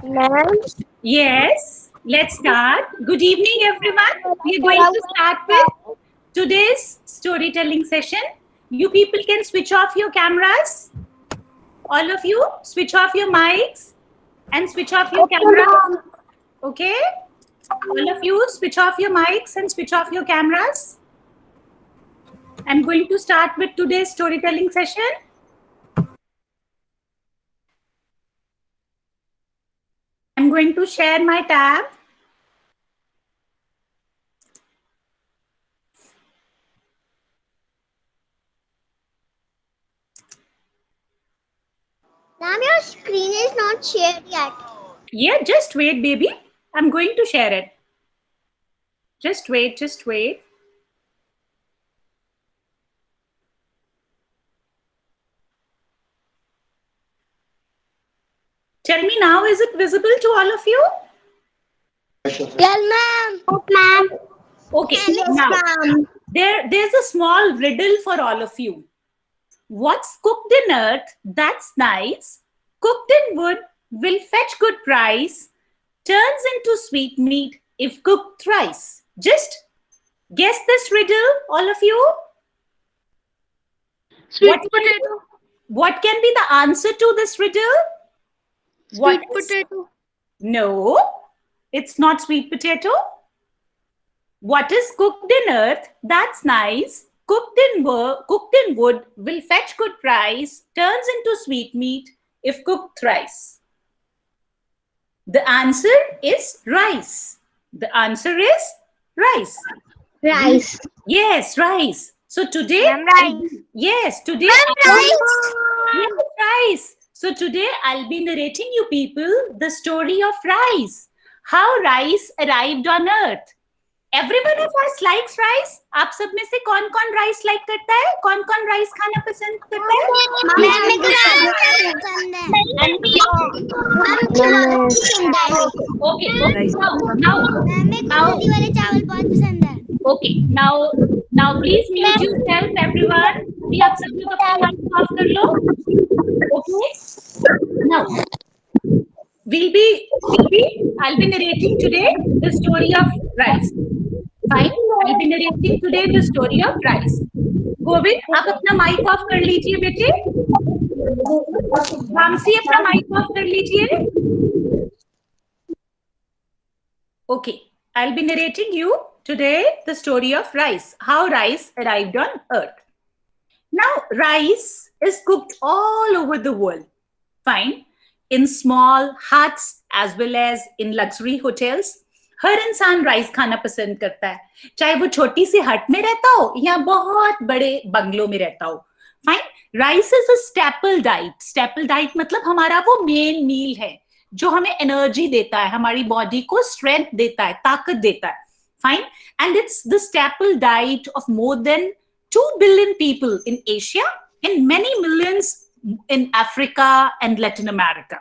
Ma'am. Yes, let's start. Good evening, everyone. We are going to start with today's storytelling session. You people can switch off your cameras. All of you, switch off your mics and switch off your cameras. Okay? All of you, switch off your mics and switch off your cameras. I'm going to start with today's storytelling session. I'm going to share my tab. Ma'am, your screen is not shared yet. Yeah, just wait, baby. I'm going to share it. Just wait, just wait. Tell me now, is it visible to all of you? Yes, ma'am. Ma'am. Okay, Yes, now ma'am. there's a small riddle for all of you. What's cooked in earth, that's nice. Cooked in wood, will fetch good price. Turns into sweet meat if cooked thrice. Just guess this riddle, all of you. Sweet potato. What can be the answer to this riddle? Sweet potato. No, it's not sweet potato. What is cooked in earth, that's nice. Cooked in wood, will fetch good price. Turns into sweet meat if cooked thrice. The answer is rice. The answer is rice. Rice. Yes, rice. So today, Rice. yes, today, Rice. yes, rice. So today I'll be narrating you people the story of rice. How rice arrived on earth. Everyone of us likes rice. आप सब में से कौन-कौन rice like करता है? कौन-कौन rice खाना पसंद करता है? मैम मेरे को राइस पसंद है। मैम पसंद है। Okay, now, मैम मेरे को हल्दी वाले चावल बहुत पसंद है। okay, now please mute yourself, everyone. भी आप सब लोग अपना mic off कर लो. Okay. Now, I'll be narrating today the story of rice. Fine. I'll be narrating today the story of rice. Govind, आप अपना माइक ऑफ कर लीजिए बेटे. वामसी अपना माइक ऑफ कर लीजिए. Okay, I'll be narrating you today the story of rice. How rice arrived on earth. Now, rice is cooked all over the world. Fine. In small huts as well as in luxury hotels. हर इंसान rice खाना पसंद करता है, चाहे वो छोटी सी हट में रहता हो या बहुत बड़े बंगलों में रहता हो. Fine. Rice is a staple diet. Staple diet मतलब हमारा वो मेन मील है जो हमें एनर्जी देता है, हमारी बॉडी को स्ट्रेंथ देता है, ताकत देता है. Fine. And it's the staple diet of more than 2 billion people in Asia and many millions in Africa and Latin America.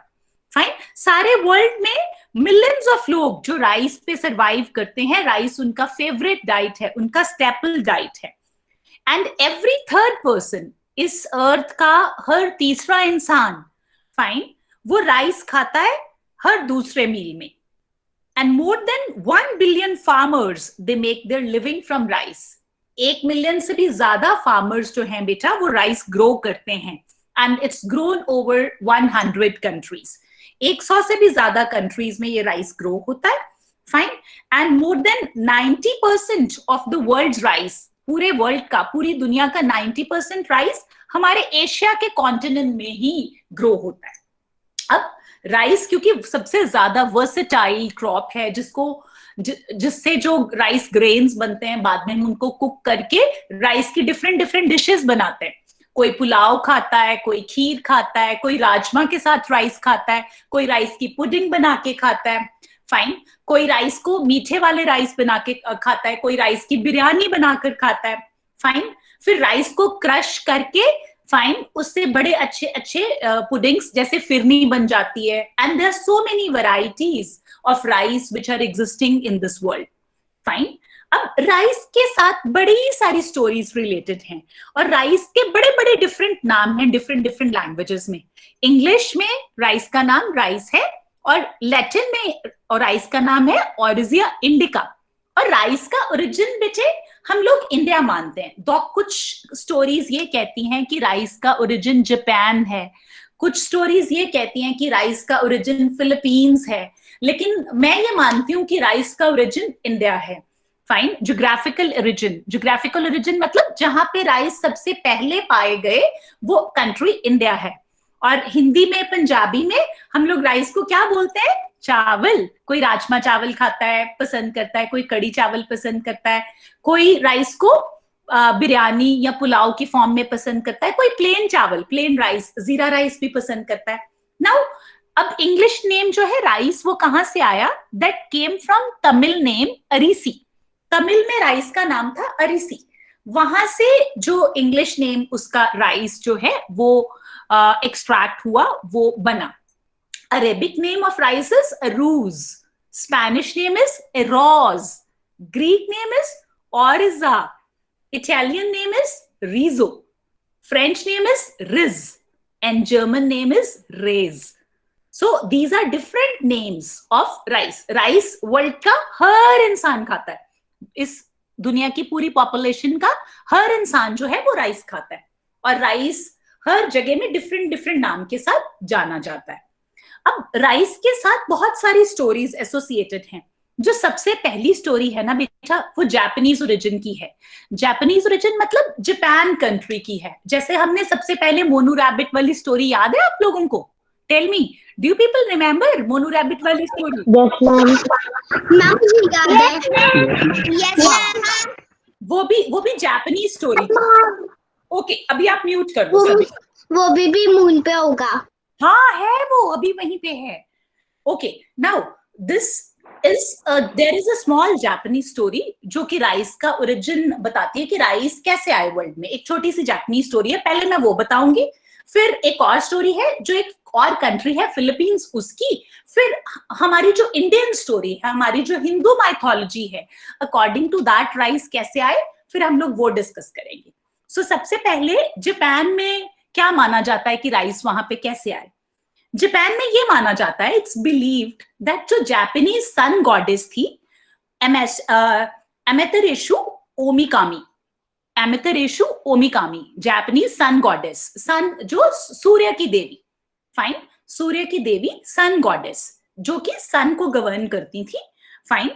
Fine. सारे वर्ल्ड में मिलियंस ऑफ लोग जो राइस पे सरवाइव करते हैं. राइस उनका फेवरेट डाइट है, उनका स्टेपल डाइट है. एंड एवरी थर्ड पर्सन, इस अर्थ का हर तीसरा इंसान, फाइन, वो राइस खाता है हर दूसरे मील में. And more than 1 billion farmers they make their living from rice. 1 million से भी ज्यादा फार्मर्स जो हैं बेटा वो राइस ग्रो करते हैं. And it's grown over 100 countries. 100 से भी ज्यादा कंट्रीज में ये राइस ग्रो होता है. Fine. And more than 90% of the world rice, पूरे वर्ल्ड का, पूरी दुनिया का 90% राइस हमारे एशिया के कॉन्टिनेंट में ही ग्रो होता है. अब राइस क्योंकि सबसे ज्यादा वर्सेटाइल क्रॉप है, जिससे जो राइस ग्रेन्स बनते हैं बाद में हम उनको कुक करके राइस की डिफरेंट डिशेस बनाते हैं. कोई पुलाव खाता है, कोई खीर खाता है, कोई राजमा के साथ राइस खाता है, कोई राइस की पुडिंग बना के खाता है. फाइन. कोई राइस को मीठे वाले राइस बना के खाता है, कोई राइस की बिरयानी बनाकर खाता है. फाइन. फिर राइस को क्रश करके, फाइन, उससे बड़े अच्छे पुडिंग्स जैसे फिरनी बन जाती है. And there are so many varieties of rice which are existing in this world. Fine. अब राइस के साथ बड़ी सारी स्टोरीज रिलेटेड हैं और राइस के बड़े डिफरेंट नाम हैं डिफरेंट लैंग्वेजेस में. इंग्लिश में राइस का नाम राइस है और लैटिन में और राइस का नाम है ऑरिजिया इंडिका। और राइस का ओरिजिन बेटे हम लोग इंडिया मानते हैं, तो कुछ स्टोरीज ये कहती हैं कि राइस का ओरिजिन जापान है, कुछ स्टोरीज ये कहती हैं कि राइस का ओरिजिन फिलीपींस है, लेकिन मैं ये मानती हूँ कि राइस का ओरिजिन इंडिया है। फाइन। ज्योग्राफिकल ओरिजिन मतलब जहां पे राइस सबसे पहले पाए गए वो कंट्री इंडिया है। और हिंदी में, पंजाबी में हम लोग राइस को क्या बोलते हैं? चावल। कोई राजमा चावल खाता है, पसंद करता है, कोई कड़ी चावल पसंद करता है, कोई राइस को बिरयानी या पुलाव की फॉर्म में पसंद करता है, कोई प्लेन चावल, प्लेन राइस, जीरा राइस भी पसंद करता है। नाउ अब इंग्लिश नेम जो है राइस वो कहां से आया? That came from Tamil name arisi. Tamil में राइस का नाम था अरिसी, वहां से जो इंग्लिश नेम उसका राइस जो है वो एक्सट्रैक्ट हुआ, वो बना। Arabic name of rice is aruz, Spanish name is arroz, Greek name is oryza, Italian name is riso, French name is riz and German name is reis. So these are different names of rice. Rice world का हर इंसान खाता है, इस दुनिया की पूरी population का हर इंसान जो है वो राइस खाता है, और राइस हर जगह में डिफरेंट डिफरेंट नाम के साथ जाना जाता है। अब राइस के साथ बहुत सारी स्टोरीज एसोसिएटेड हैं। जो सबसे पहली स्टोरी है ना बेटा वो जापानीज ओरिजिन की है। जापानीज ओरिजिन मतलब जापान कंट्री की है। जैसे हमने सबसे पहले मोनू रैबिट वाली स्टोरी याद है आप लोगों को? Tell me, do you people remember Monu rabbit वाली स्टोरी? मैम मुझे याद है। Yes ma'am. वो भी जापानीज स्टोरी थी। ओके, अभी आप म्यूट कर दो सभी। वो भी मून पे होगा। हाँ है, वो अभी वहीं पे है। Okay, now this is there is a small Japanese story जो कि राइस का ओरिजिन बताती है कि राइस कैसे आए वर्ल्ड में। एक छोटी सी जापानीज स्टोरी है, पहले मैं वो बताऊंगी, फिर एक और स्टोरी है जो एक और कंट्री है फिलीपींस उसकी, फिर हमारी जो इंडियन स्टोरी है, हमारी जो हिंदू माइथोलॉजी है, अकॉर्डिंग टू दैट राइस कैसे आए, फिर हम लोग वो डिस्कस करेंगे। सो सबसे पहले जापान में क्या माना जाता है कि राइस वहां पे कैसे आए? जापान में ये माना जाता है, इट्स बिलीव्ड दैट जो जापानीज सन गॉडेस थी अमेतेरेशु ओमिकामी, अमेतेरेशु ओमिकामी, जापानीज सन गॉडेस, सन जो सूर्य की देवी, फाइन, सूर्य की देवी सन गॉडेस जो कि सन को गवर्न करती थी, फाइन।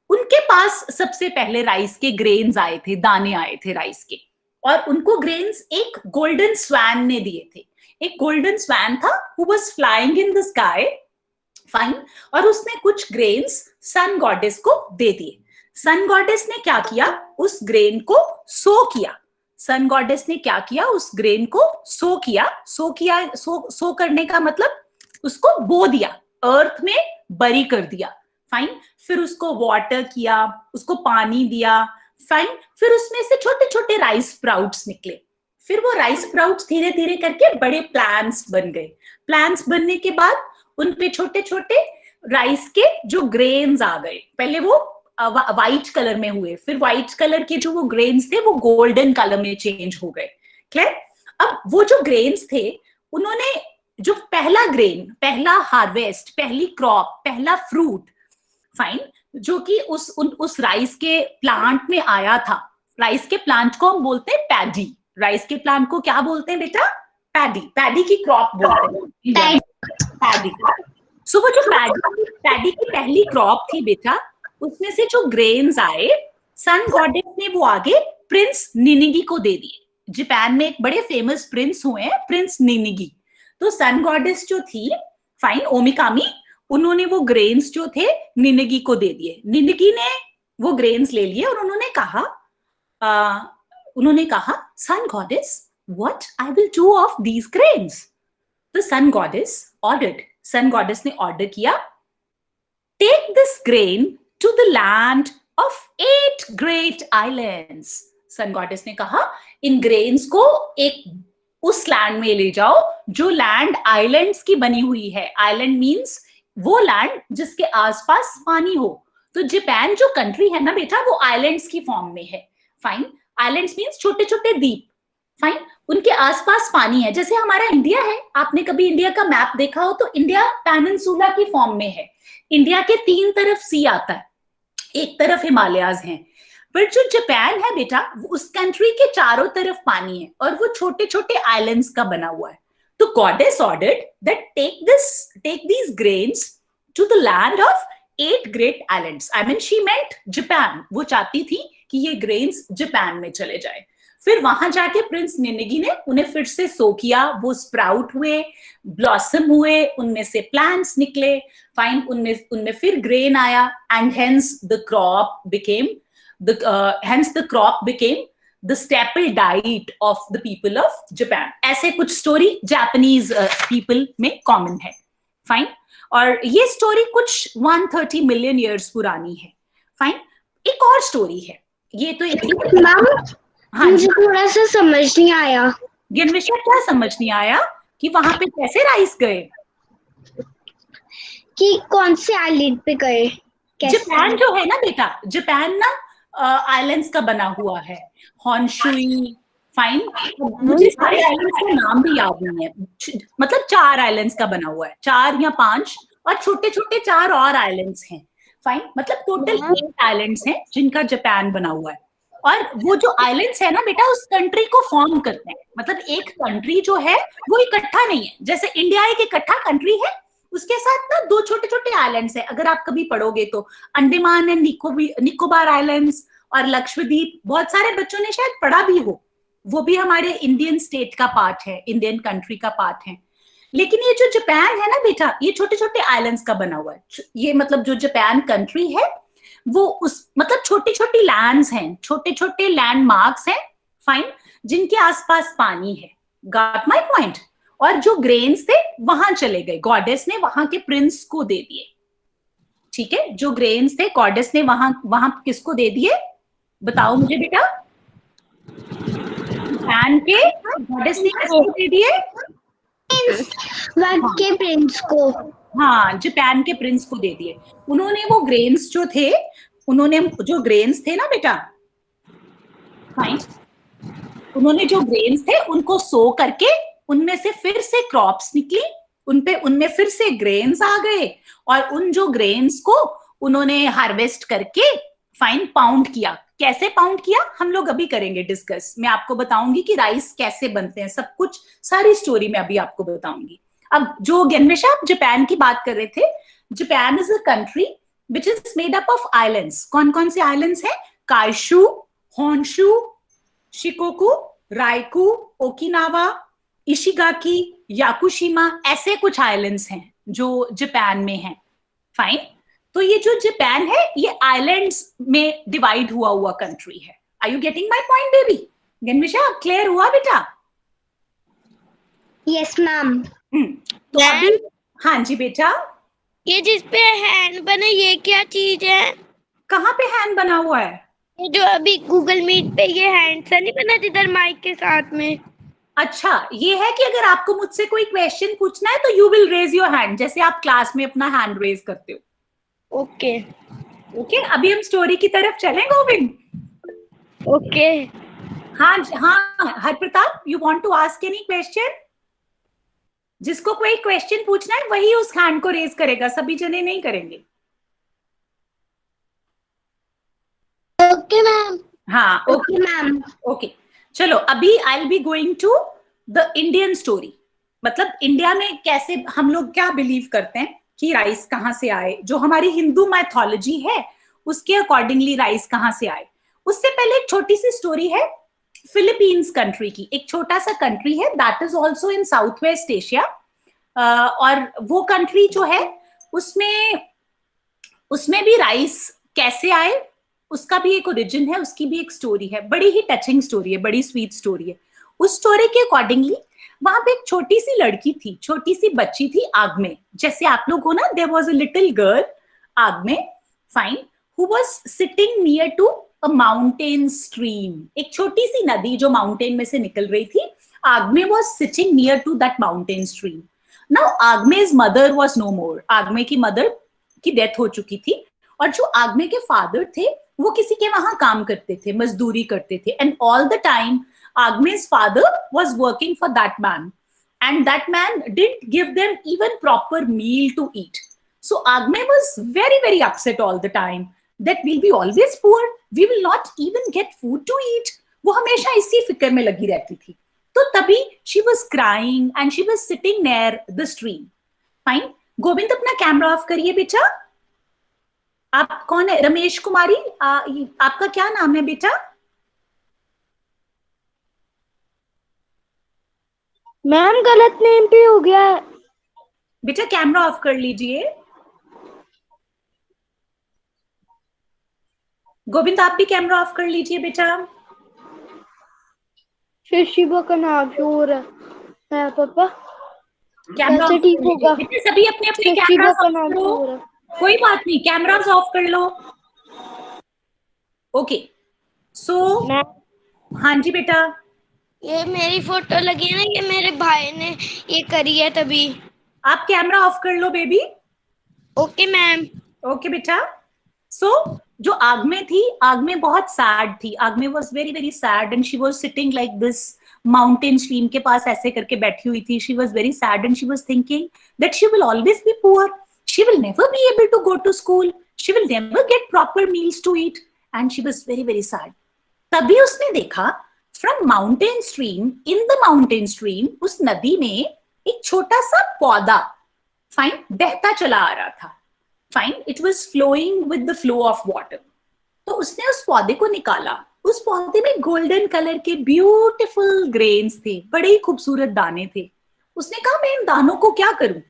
उनके पास सबसे पहले राइस के ग्रेन्स आए थे, दाने आए थे राइस के, और उनको ग्रेन्स एक गोल्डन स्वैन ने दिए थे। एक गोल्डन स्वैन था who was flying in the sky, fine, और उसने कुछ ग्रेन्स सन गॉडेस को दे दिए। सन गॉडेस ने क्या किया? उस ग्रेन को सो किया। सन गॉडेस ने क्या किया? उस ग्रेन को सो किया। सो करने का मतलब उसको बो दिया, अर्थ में बरी कर दिया, फाइन। फिर उसको वाटर किया, उसको पानी दिया, फाइन। फिर उसमें से छोटे छोटे राइस स्प्राउट्स निकले। फिर वो राइस स्प्राउट्स धीरे धीरे करके बड़े प्लांट्स बन गए। प्लांट्स बनने के बाद उन पे छोटे छोटे राइस के जो ग्रेन्स आ गए। पहले वो व्हाइट कलर में हुए, फिर व्हाइट कलर के जो वो ग्रेन्स थे वो गोल्डन कलर में चेंज हो गए। क्लियर? अब वो जो ग्रेन्स थे उन्होंने जो पहला ग्रेन, पहला हार्वेस्ट, पहली क्रॉप, पहला फ्रूट, फाइन, जो कि उस राइस के प्लांट में आया था। राइस के प्लांट को हम बोलते हैं पैडी। राइस के प्लांट को क्या बोलते हैं बेटा? पैडी। पैडी की क्रॉप बोलते हैं, पैडी। सो वो जो पैडी की पहली क्रॉप थी बेटा, उसमें से जो ग्रेन्स आए, सन गॉडेस ने वो आगे प्रिंस निनिगी को दे दिए। जापान में एक बड़े फेमस प्रिंस हुए हैं, प्रिंस निनिगी। तो सन गॉडेस जो थी, फाइन, ओमिकामी, उन्होंने वो ग्रेन्स जो थे निनिगी को दे दिए। निनिगी ने वो ग्रेन्स ले लिए और उन्होंने कहा sun goddess, what I will do of these grains? The sun goddess ordered, sun goddess ने ऑर्डर किया, take this grain to the land of 8 great islands. सन गॉडेस ने कहा इन ग्रेन्स को एक उस लैंड में ले जाओ जो लैंड आइलैंड्स की बनी हुई है। आइलैंड मींस वो लैंड जिसके आसपास पानी हो। तो जापान जो कंट्री है ना बेटा वो आइलैंड्स की फॉर्म में है, फाइन। आइलैंड्स मींस छोटे छोटे द्वीप, फाइन, उनके आसपास पानी है, जैसे हमारा इंडिया है। आपने कभी इंडिया का मैप देखा हो तो इंडिया पेनिनसुला की फॉर्म में है। इंडिया के 3 तरफ सी आता है, एक तरफ हिमालयाज हैं। पर जो जापान है बेटा, उस कंट्री के चारों तरफ पानी है और वो छोटे छोटे आइलैंड्स का बना हुआ है। तो goddess ordered that take these grains to the land of 8 great islands. I mean she meant Japan. वो चाहती थी कि ये ग्रेन्स जापान में चले जाए। फिर वहां जाके प्रिंस निनेगी ने उन्हें फिर से सो किया, वो स्प्राउट हुए, ब्लॉसम हुए, उनमें से प्लांट्स निकले, फाइन, उनमें फिर ग्रेन आया, and hence the crop became the staple diet of the people of Japan. ऐसे कुछ स्टोरी जापानीज पीपल में कॉमन है, फाइन। और ये स्टोरी कुछ 130 मिलियन ईयर्स पुरानी है, फाइन। एक और स्टोरी है, ये तो मैम, हाँ, मुझे थोड़ा सा समझ नहीं आया। ज्ञानविषय क्या समझ नहीं आया कि वहां पे कैसे राइस गए? कि कौन से आइलैंड पे गए? जापान जो है ना बेटा, जापान ना आइलैंड्स का बना हुआ है। हॉन्शुई, फाइन, मुझे सारे आइलैंड्स का नाम भी याद नहीं है, मतलब 4 आइलैंड्स का बना हुआ है, 4 या 5, और छोटे छोटे 4 और आइलैंड्स हैं, फाइन। मतलब टोटल 8 आइलैंड्स हैं जिनका जापान बना हुआ है। और वो जो आइलैंड्स है ना बेटा, उस कंट्री को फॉर्म करते हैं। मतलब एक कंट्री जो है वो इकट्ठा नहीं है, जैसे इंडिया एक इकट्ठा कंट्री है, उसके साथ ना 2 छोटे छोटे आइलैंड्स है। अगर आप कभी पढ़ोगे तो अंडमान एंड निकोबार आइलैंड्स और लक्षद्वीप, बहुत सारे बच्चों ने शायद पढ़ा भी हो, वो भी हमारे इंडियन स्टेट का पार्ट है, इंडियन कंट्री का पार्ट है। लेकिन ये जो जापान है ना बेटा, ये छोटे छोटे आइलैंड्स का बना हुआ है। ये मतलब जो जापान कंट्री है वो उस मतलब छोटी छोटी लैंड्स हैं, छोटे छोटे लैंडमार्क्स हैं, फाइन, जिनके आसपास पानी है। Got my point? और जो ग्रेन्स थे वहां चले गए, गॉडेस ने वहां के प्रिंस को दे दिए, ठीक है। जो ग्रेन्स थे गॉडेस ने वहां किसको दे दिए, बताओ मुझे बेटा? जापान के गॉडेस ने किसको दे दिए? वहां के प्रिंस को। हाँ, जापान के प्रिंस को दे दिए। उन्होंने वो ग्रेन्स जो थे, उन्होंने जो ग्रेन्स थे ना बेटा, फाइन, उन्होंने जो ग्रेन्स थे उनको सो करके उनमें से फिर से क्रॉप्स निकली, उनमें फिर से ग्रेन्स आ गए, और उन जो ग्रेन्स को उन्होंने हार्वेस्ट करके फाइन पाउंड किया। कैसे पाउंड किया हम लोग अभी करेंगे डिस्कस। मैं आपको बताऊंगी कि राइस कैसे बनते हैं, सब कुछ सारी स्टोरी में अभी आपको बताऊंगी। अब जो ज्ञानवेश आप जापान की बात कर रहे थे, Japan is a country which is made up of islands. कौन कौन से आइलैंड्स हैं? Kyushu, Honshu, Shikoku, Ryukyu, Okinawa, Ishigaki, Yakushima, ऐसे कुछ आइलैंड्स हैं जो जापान में हैं, फाइन। तो ये जो जापान है ये आइलैंड्स में डिवाइड हुआ कंट्री है। Are you getting my point baby? Gyanvisha अब क्लियर हुआ बेटा? Yes ma'am. तो अभी, हाँ जी बेटा। ये जिस पे हैंड बना ये क्या चीज है? कहाँ पे हैंड बना हुआ है? ये जो अभी गूगल मीट पे ये हैंड सा नहीं बना जिधर माइक के साथ में? अच्छा, ये है कि अगर आपको मुझसे कोई क्वेश्चन पूछना है तो you will raise your hand, जैसे आप क्लास में अपना हैंड रेज करते हो। ओके ओके, अभी हम स्टोरी की तरफ चलें गोविंद? ओके। हाँ हाँ, Harpratap, you want to ask any question? जिसको कोई क्वेश्चन पूछना है वही उस हैंड को रेज करेगा, सभी जने नहीं करेंगे। Okay ma'am. हाँ ओके मैम। ओके, चलो अभी I will be going to the Indian story. मतलब इंडिया में कैसे हम लोग क्या बिलीव करते हैं कि राइस कहाँ से आए, जो हमारी हिंदू मैथोलॉजी है उसके अकॉर्डिंगली राइस कहाँ से आए। उससे पहले एक छोटी सी स्टोरी है फिलीपींस कंट्री की। एक छोटा सा कंट्री है that is also in south west Asia, और वो कंट्री जो है उसमें भी राइस कैसे आए उसका भी एक ओरिजिन है, उसकी भी एक स्टोरी है। बड़ी ही टचिंग स्टोरी है, बड़ी स्वीट स्टोरी है। उस स्टोरी के अकॉर्डिंगली वहां पे एक छोटी सी लड़की थी, छोटी सी बच्ची थी आग्मे। जैसे आप लोग हो ना, there was a little girl आग्मे, fine, who was sitting near to a mountain stream. एक छोटी सी नदी जो माउंटेन में से निकल रही थी। आग्मे was sitting near to that mountain stream. Now आग्मे's मदर वाज नो मोर। आग्मे की मदर की डेथ हो चुकी थी, और जो आग्मे के फादर थे वो किसी के वहां काम करते थे, मजदूरी करते थे। And all the time Agme's father was working for that man, and that man didn't give them even proper meal to eat. So Agme was very, very upset all the time that we'll be always poor, we will not even get food to eat. वो हमेशा इसी फिक्र में लगी रहती थी. तो तभी she was crying and she was sitting near the stream. Fine. Govind अपना कैमरा ऑफ करिए बेटा. आप कौन है? रमेश कुमारी, आपका क्या नाम है बेटा? मैम गलत नेम पे हो गया है. बेटा कैमरा ऑफ कर लीजिए. गोविंद आप भी कैमरा ऑफ कर लीजिए बेटा. शिशिबा का नाम शो रहा है पापा. कैमरा कैसे ठीक होगा? सभी अपने अपने शिशिबा कैमरा का ऑफ नाम करो. शो रहा है. कोई बात नहीं, कैमरा ऑफ कर लो. ओके सो हाँ जी बेटा. ये मेरी फोटो लगी है ना, ये मेरे भाई ने ये करी है तभी. आप कैमरा ऑफ कर लो बेबी. Okay ma'am. ओके बेटा. सो जो आगमे थी, आगमे बहुत सैड थी. आगमे was very very sad and she was sitting like this mountain stream के पास ऐसे करके बैठी हुई थी. She was very sad and she was thinking that she will always be poor. She will never be able to go to school. She will never get proper meals to eat. And she was very, very sad. तभी उसने देखा from mountain stream, in the mountain stream, उस नदी में एक छोटा सा पौधा, fine, बहता चला आ रहा था. Fine, it was flowing with the flow of water. तो उसने उस पौधे को निकाला. उस पौधे में गोल्डन कलर के ब्यूटीफुल ग्रेन्स थे, बड़े ही खूबसूरत दाने थे. उसने कहा मैं इन दानों को क्या करूं?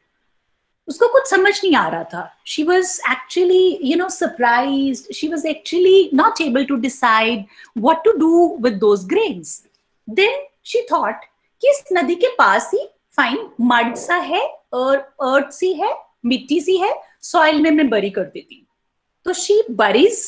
उसको कुछ समझ नहीं आ रहा था. She was actually, surprised. She was actually not able to decide what to do with those grains. Then she thought कि इस नदी के पास ही fine mud सा है और earth सी है, मिट्टी सी है, soil में मैं bury कर देती. तो she buries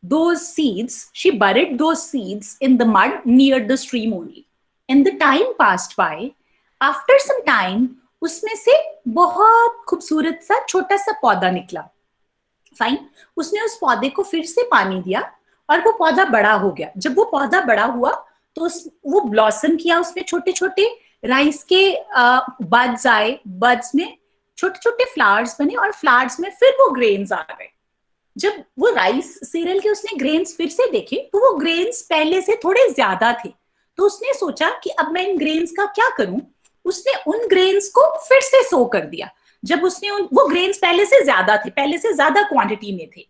those seeds. She buried those seeds in the mud near the stream only. And the time passed by. After some time, उसमें से बहुत खूबसूरत सा छोटा सा पौधा निकला. फाइन. उसने उस पौधे को फिर से पानी दिया और वो पौधा बड़ा हो गया. जब वो पौधा बड़ा हुआ तो वो ब्लॉसम किया. उसमें छोटे छोटे राइस के बड्स आए. बड्स में छोटे छोटे फ्लावर्स बने और फ्लावर्स में फिर वो ग्रेन्स आ गए. जब वो राइस सीरियल के उसने ग्रेन्स फिर से देखे तो वो ग्रेन्स पहले से थोड़े ज्यादा थे. तो उसने सोचा कि अब मैं इन ग्रेन्स का क्या करूं. उसने उन ग्रेन्स को फिर से सो कर दिया. जब उसने वो ग्रेन्स पहले से ज्यादा थे, पहले से ज्यादा क्वांटिटी में थे,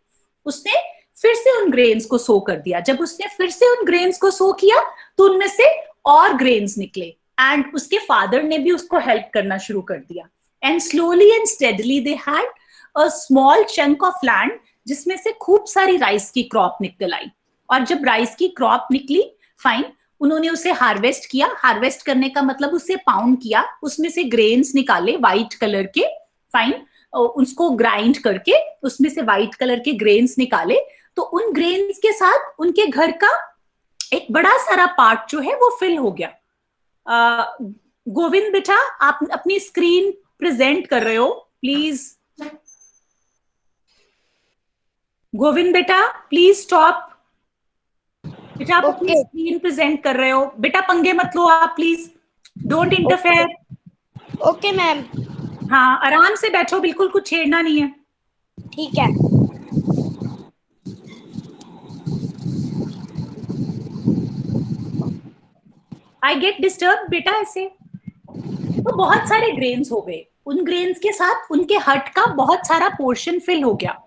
उसने फिर से उन ग्रेन्स को सो कर दिया. जब उसने फिर से उन ग्रेन्स को सो किया तो उनमें से और ग्रेन्स निकले एंड उसके फादर ने भी उसको हेल्प करना शुरू कर दिया. And slowly and steadily they had a small chunk of land जिसमें से खूब सारी राइस की क्रॉप निकल आई. और जब राइस की क्रॉप निकली, फाइन, उन्होंने उसे हार्वेस्ट किया. हार्वेस्ट करने का मतलब उसे पाउंड किया, उसमें से ग्रेन्स निकाले वाइट कलर के. फाइन. उसको ग्राइंड करके उसमें से वाइट कलर के ग्रेन्स निकाले. तो उन ग्रेन्स के साथ उनके घर का एक बड़ा सारा पार्ट जो है वो फिल हो गया. गोविंद बेटा आप अपनी स्क्रीन प्रेजेंट कर रहे हो प्लीज. गोविंद बेटा प्लीज स्टॉप. बेटा आप अपनी स्क्रीन प्रेजेंट कर रहे हो. बेटा पंगे मत लो आप please. Don't interfere. Okay ma'am. हाँ आराम से बैठो, बिल्कुल कुछ छेड़ना नहीं है. ठीक है. आई गेट डिस्टर्ब बेटा ऐसे. तो बहुत सारे ग्रेन्स हो गए. उन ग्रेन्स के साथ उनके हट का बहुत सारा पोर्शन फिल हो गया.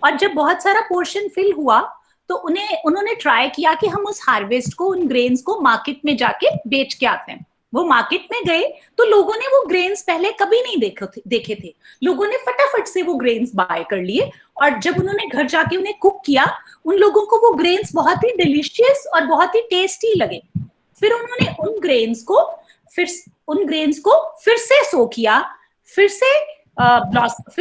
और जब बहुत सारा पोर्शन फिल हुआ तो उन्होंने ट्राई किया कि हम उस हार्वेस्ट को, उन ग्रेन्स को मार्केट में जाके बेच के आते हैं. वो मार्केट में गए तो लोगों ने वो ग्रेन्स पहले कभी नहीं देखे थे. लोगों ने फटाफट से वो ग्रेन्स बाय कर लिए और जब उन्होंने घर जाके उन्हें कुक किया, उन लोगों को वो ग्रेन्स बहुत ही डिलीशियस और बहुत ही टेस्टी लगे. फिर उन्होंने उन ग्रेन्स को फिर से सो किया. फिर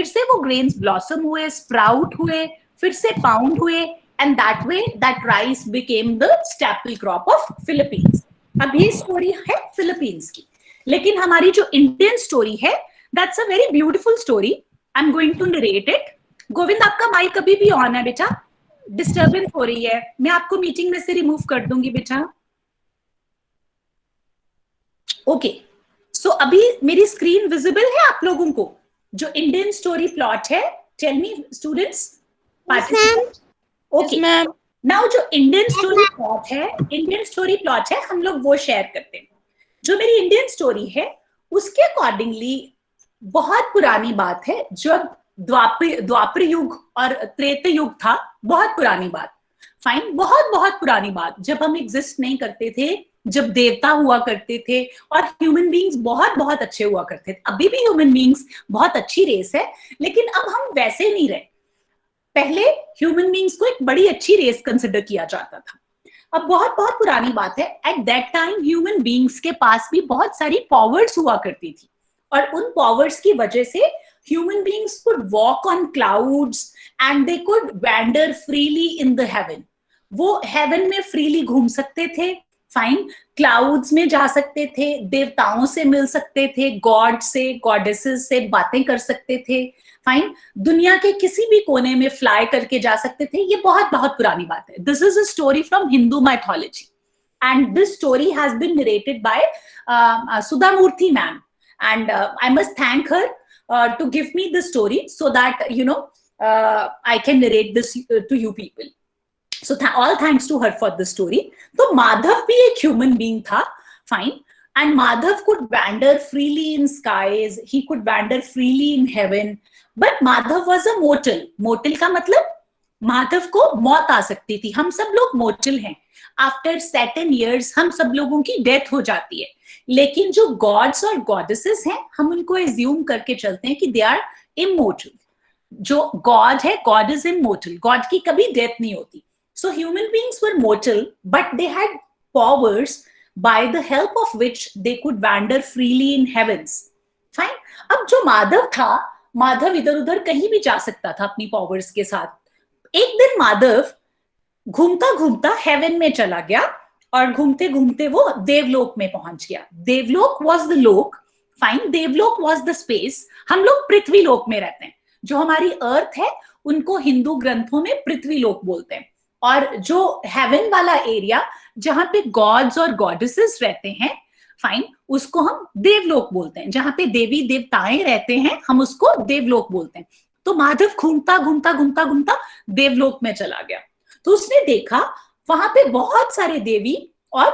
से वो ग्रेन्स ब्लॉसम हुए, स्प्राउट हुए, फिर से पाउंड हुए. And that way, that rice became the staple crop of Philippines. अब ये स्टोरी है फिलीपींस की, लेकिन हमारी जो इंडियन स्टोरी है, that's a very beautiful story. I'm going to narrate it. Govind आपका माइक अभी भी ऑन है बेटा. डिस्टर्बेंस हो रही है. मैं आपको मीटिंग में से रिमूव कर दूंगी बेटा. ओके, सो अभी मेरी स्क्रीन विजिबल है आप लोगों को? जो इंडियन स्टोरी प्लॉट है, tell me students, okay. Now जो इंडियन स्टोरी प्लॉट है हम लोग वो शेयर करते हैं। जो मेरी इंडियन स्टोरी है उसके अकॉर्डिंगली बहुत पुरानी बात है, जब द्वापर युग और त्रेता युग था, बहुत पुरानी बात, फाइन, बहुत बहुत पुरानी बात, जब हम एग्जिस्ट नहीं करते थे, जब देवता हुआ करते थे और ह्यूमन बीइंग्स बहुत बहुत अच्छे हुआ करते थे। अभी भी ह्यूमन बीइंग्स बहुत अच्छी रेस है, लेकिन अब हम वैसे नहीं रहे। पहले ह्यूमन बीइंग्स को एक बड़ी अच्छी रेस कंसिडर किया जाता था। अब बहुत बहुत पुरानी बात है, at that time human beings के पास भी बहुत सारी पावर्स हुआ करती थी, और उन पावर्स की वजह से human beings could walk on clouds and they could wander freely in the haven. वो हेवन में फ्रीली घूम सकते थे, फाइन, क्लाउड्स में जा सकते थे, देवताओं से मिल सकते थे, गॉड से, गॉडेसेस से बातें कर सकते थे, फाइन, दुनिया के किसी भी कोने में फ्लाई करके जा सकते थे। ये बहुत बहुत पुरानी बात है। This is a story from Hindu mythology and this story has been narrated by Sudha Murty ma'am, and I must thank her to give me the story so that I can narrate this to you people. So all thanks to her for the story. तो माधव भी एक human being था, fine, and Madhav could wander freely in skies, he could wander freely in heaven, but Madhav was a mortal. Mortal का मतलब माधव को मौत आ सकती थी। हम सब लोग मोर्टल हैं, आफ्टर सर्टेन इयर्स हम सब लोगों की डेथ हो जाती है, लेकिन जो गॉड्स और गॉडेसेस हैं हम उनको एज्यूम करके चलते हैं कि दे आर इमोर्टल। जो गॉड है, गॉड इज इमोर्टल, गॉड की कभी डेथ नहीं होती। So human beings were mortal but they had powers by the help of which they could wander freely in heavens, fine. अब जो माधव था, माधव इधर उधर कहीं भी जा सकता था अपनी पावर्स के साथ। एक दिन माधव घूमता घूमता हेवन में चला गया और घूमते घूमते वो देवलोक में पहुंच गया। देवलोक वाज द लोक, फाइन, देवलोक वाज द स्पेस। हम लोग पृथ्वी लोक में रहते हैं। जो हमारी अर्थ है उनको हिंदू ग्रंथों में पृथ्वी लोक बोलते हैं, और जो हेवन वाला एरिया जहां पे गॉड्स और गॉडेसेस रहते हैं, फाइन, उसको हम देवलोक बोलते हैं। जहां पे देवी देवताएं रहते हैं हम उसको देवलोक बोलते हैं। तो माधव घूमता घूमता घूमता घूमता देवलोक में चला गया, तो उसने देखा वहां पे बहुत सारे देवी और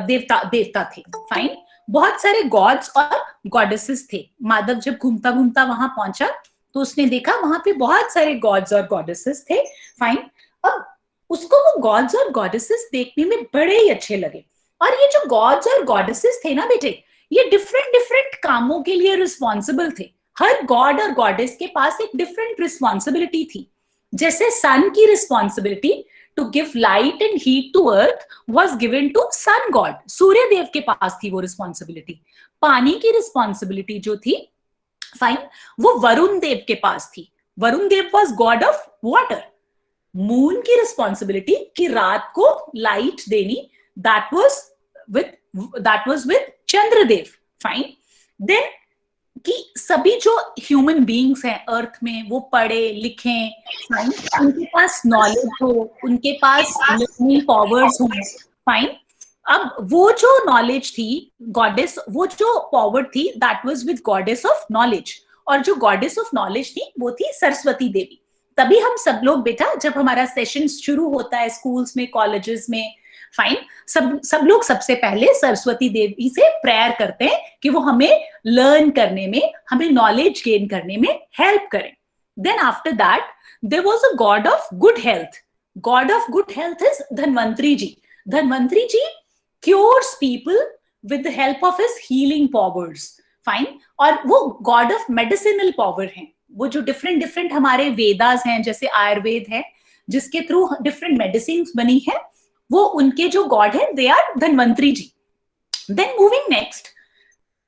देवता थे, फाइन, बहुत सारे गॉड्स और गॉडेसेस थे। माधव जब घूमता घूमता वहां पहुंचा तो उसने देखा वहां पे बहुत सारे गॉड्स और गॉडेसेस थे, फाइन। अब उसको वो गॉड्स और गॉडेसेस देखने में बड़े ही अच्छे लगे, और ये जो गॉड्स और गॉडेसेस थे ना बेटे, ये डिफरेंट डिफरेंट कामों के लिए रिस्पॉन्सिबल थे। हर गॉड और गॉडेस के पास एक डिफरेंट रिस्पॉन्सिबिलिटी थी। जैसे सन की responsibility to give light and heat to earth was given to sun god, Surya Dev के पास थी वो रिस्पॉन्सिबिलिटी। पानी की रिस्पॉन्सिबिलिटी जो थी, फाइन, वो वरुण देव के पास थी। Varun Dev was god of water. Moon की रिस्पॉन्सिबिलिटी कि रात को लाइट देनी, that was with Chandradev, fine. Then कि सभी जो ह्यूमन बीइंग्स हैं अर्थ में वो पढ़े लिखे, फाइन, उनके पास नॉलेज हो, उनके पास लर्निंग पावर्स हो, फाइन। अब वो जो नॉलेज थी गॉडेस, वो जो पावर थी that was with goddess of knowledge, और जो गॉडेस ऑफ नॉलेज थी वो थी सरस्वती देवी। तभी हम सब लोग बेटा जब हमारा सेशन शुरू होता है स्कूल्स में, कॉलेजेस में, फाइन, सब लोग सबसे पहले सरस्वती देवी से प्रेयर करते हैं कि वो हमें लर्न करने में, हमें नॉलेज गेन करने में हेल्प करें। Then after that there was a god of good health. God of good health is Dhanvantari ji. Dhanvantari ji cures people with the help of his healing powers, fine. और वो गॉड ऑफ मेडिसिनल पावर हैं। वो जो different हमारे वेदास हैं, जैसे आयुर्वेद है जिसके थ्रू डिफरेंट मेडिसिन बनी है, वो उनके जो गॉड है they are Dhanvantari ji. Then moving next,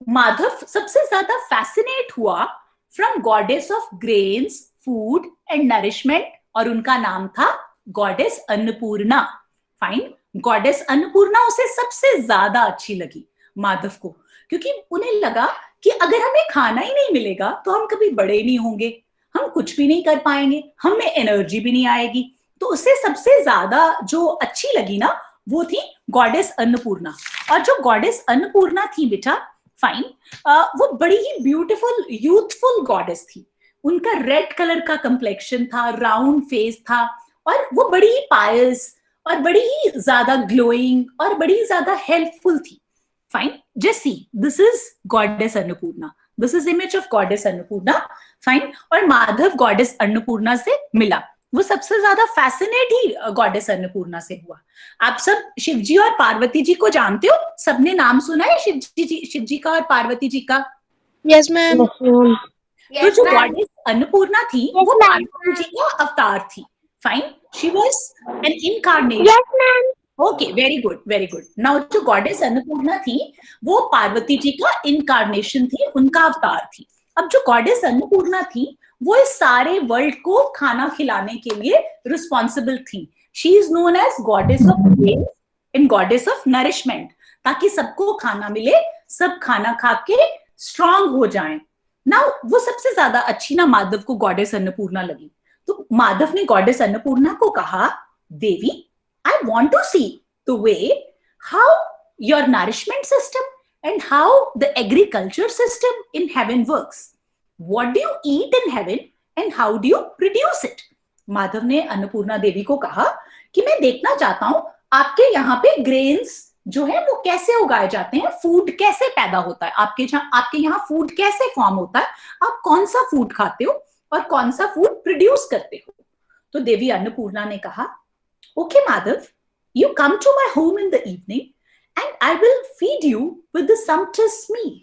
Madhav सबसे ज्यादा फैसिनेट हुआ from goddess of grains, food and nourishment, और उनका नाम था goddess Annapurna, fine. Goddess Annapurna उसे सबसे ज्यादा अच्छी लगी माधव को, क्योंकि उन्हें लगा कि अगर हमें खाना ही नहीं मिलेगा तो हम कभी बड़े नहीं होंगे, हम कुछ भी नहीं कर पाएंगे, हमें एनर्जी भी नहीं आएगी। तो उसे सबसे ज्यादा जो अच्छी लगी ना वो थी गॉडेस अन्नपूर्णा। और जो गॉडेस अन्नपूर्णा थी बेटा, फाइन, वो बड़ी ही ब्यूटीफुल यूथफुल गॉडेस थी। उनका रेड कलर का कंप्लेक्शन था, राउंड फेस था, और वो बड़ी ही पायस और बड़ी ही ज्यादा ग्लोइंग और बड़ी ज्यादा हेल्पफुल थी। Fine, just see, this is goddess Annapurna, this is image of goddess Annapurna. Fine, और माधव गॉडेस अन्नपूर्णा से मिला। वो सबसे ज्यादा फैसिनेट ही गॉडेस अन्नपूर्णा से हुआ। आप सब शिवजी और पार्वती जी को जानते हो? सबने नाम सुना है शिव जी का और पार्वती जी का? Yes ma'am. तो जो गॉडेस अन्नपूर्णा थी वो पार्वती जी का अवतार थी। Fine, she was an incarnation. Yes ma'am. Okay, very good, very good. Now जो गॉडेस अन्नपूर्णा थी वो पार्वती जी का इनकार्नेशन थी, उनका अवतार थी। अब जो गॉडेस अन्नपूर्णा थी वो इस सारे वर्ल्ड को खाना खिलाने के लिए रिस्पॉन्सिबल थी। She is known as goddess of grain and goddess of nourishment, ताकि सबको खाना मिले, सब खाना खा के स्ट्रांग हो जाएं। नाउ वो सबसे ज्यादा अच्छी ना माधव को गॉडेस अन्नपूर्णा लगी। तो माधव ने गॉडेस अन्नपूर्णा को कहा, देवी, I want to see the way how your nourishment system and how the agriculture system in heaven works. What do you eat in heaven and how do you produce it? Madhav ने अन्नपूर्णा देवी को कहा कि मैं देखना चाहता हूं आपके यहाँ पे ग्रेन्स जो है वो कैसे उगाए जाते हैं, फूड कैसे पैदा होता है, आपके यहाँ फूड कैसे फॉर्म होता है, आप कौन सा फूड खाते हो और कौन सा फूड प्रोड्यूस करते हो। तो देवी अन्नपूर्णा ने कहा, okay Madhav, you come to my home in the evening and I will feed you with the sumptuous meal.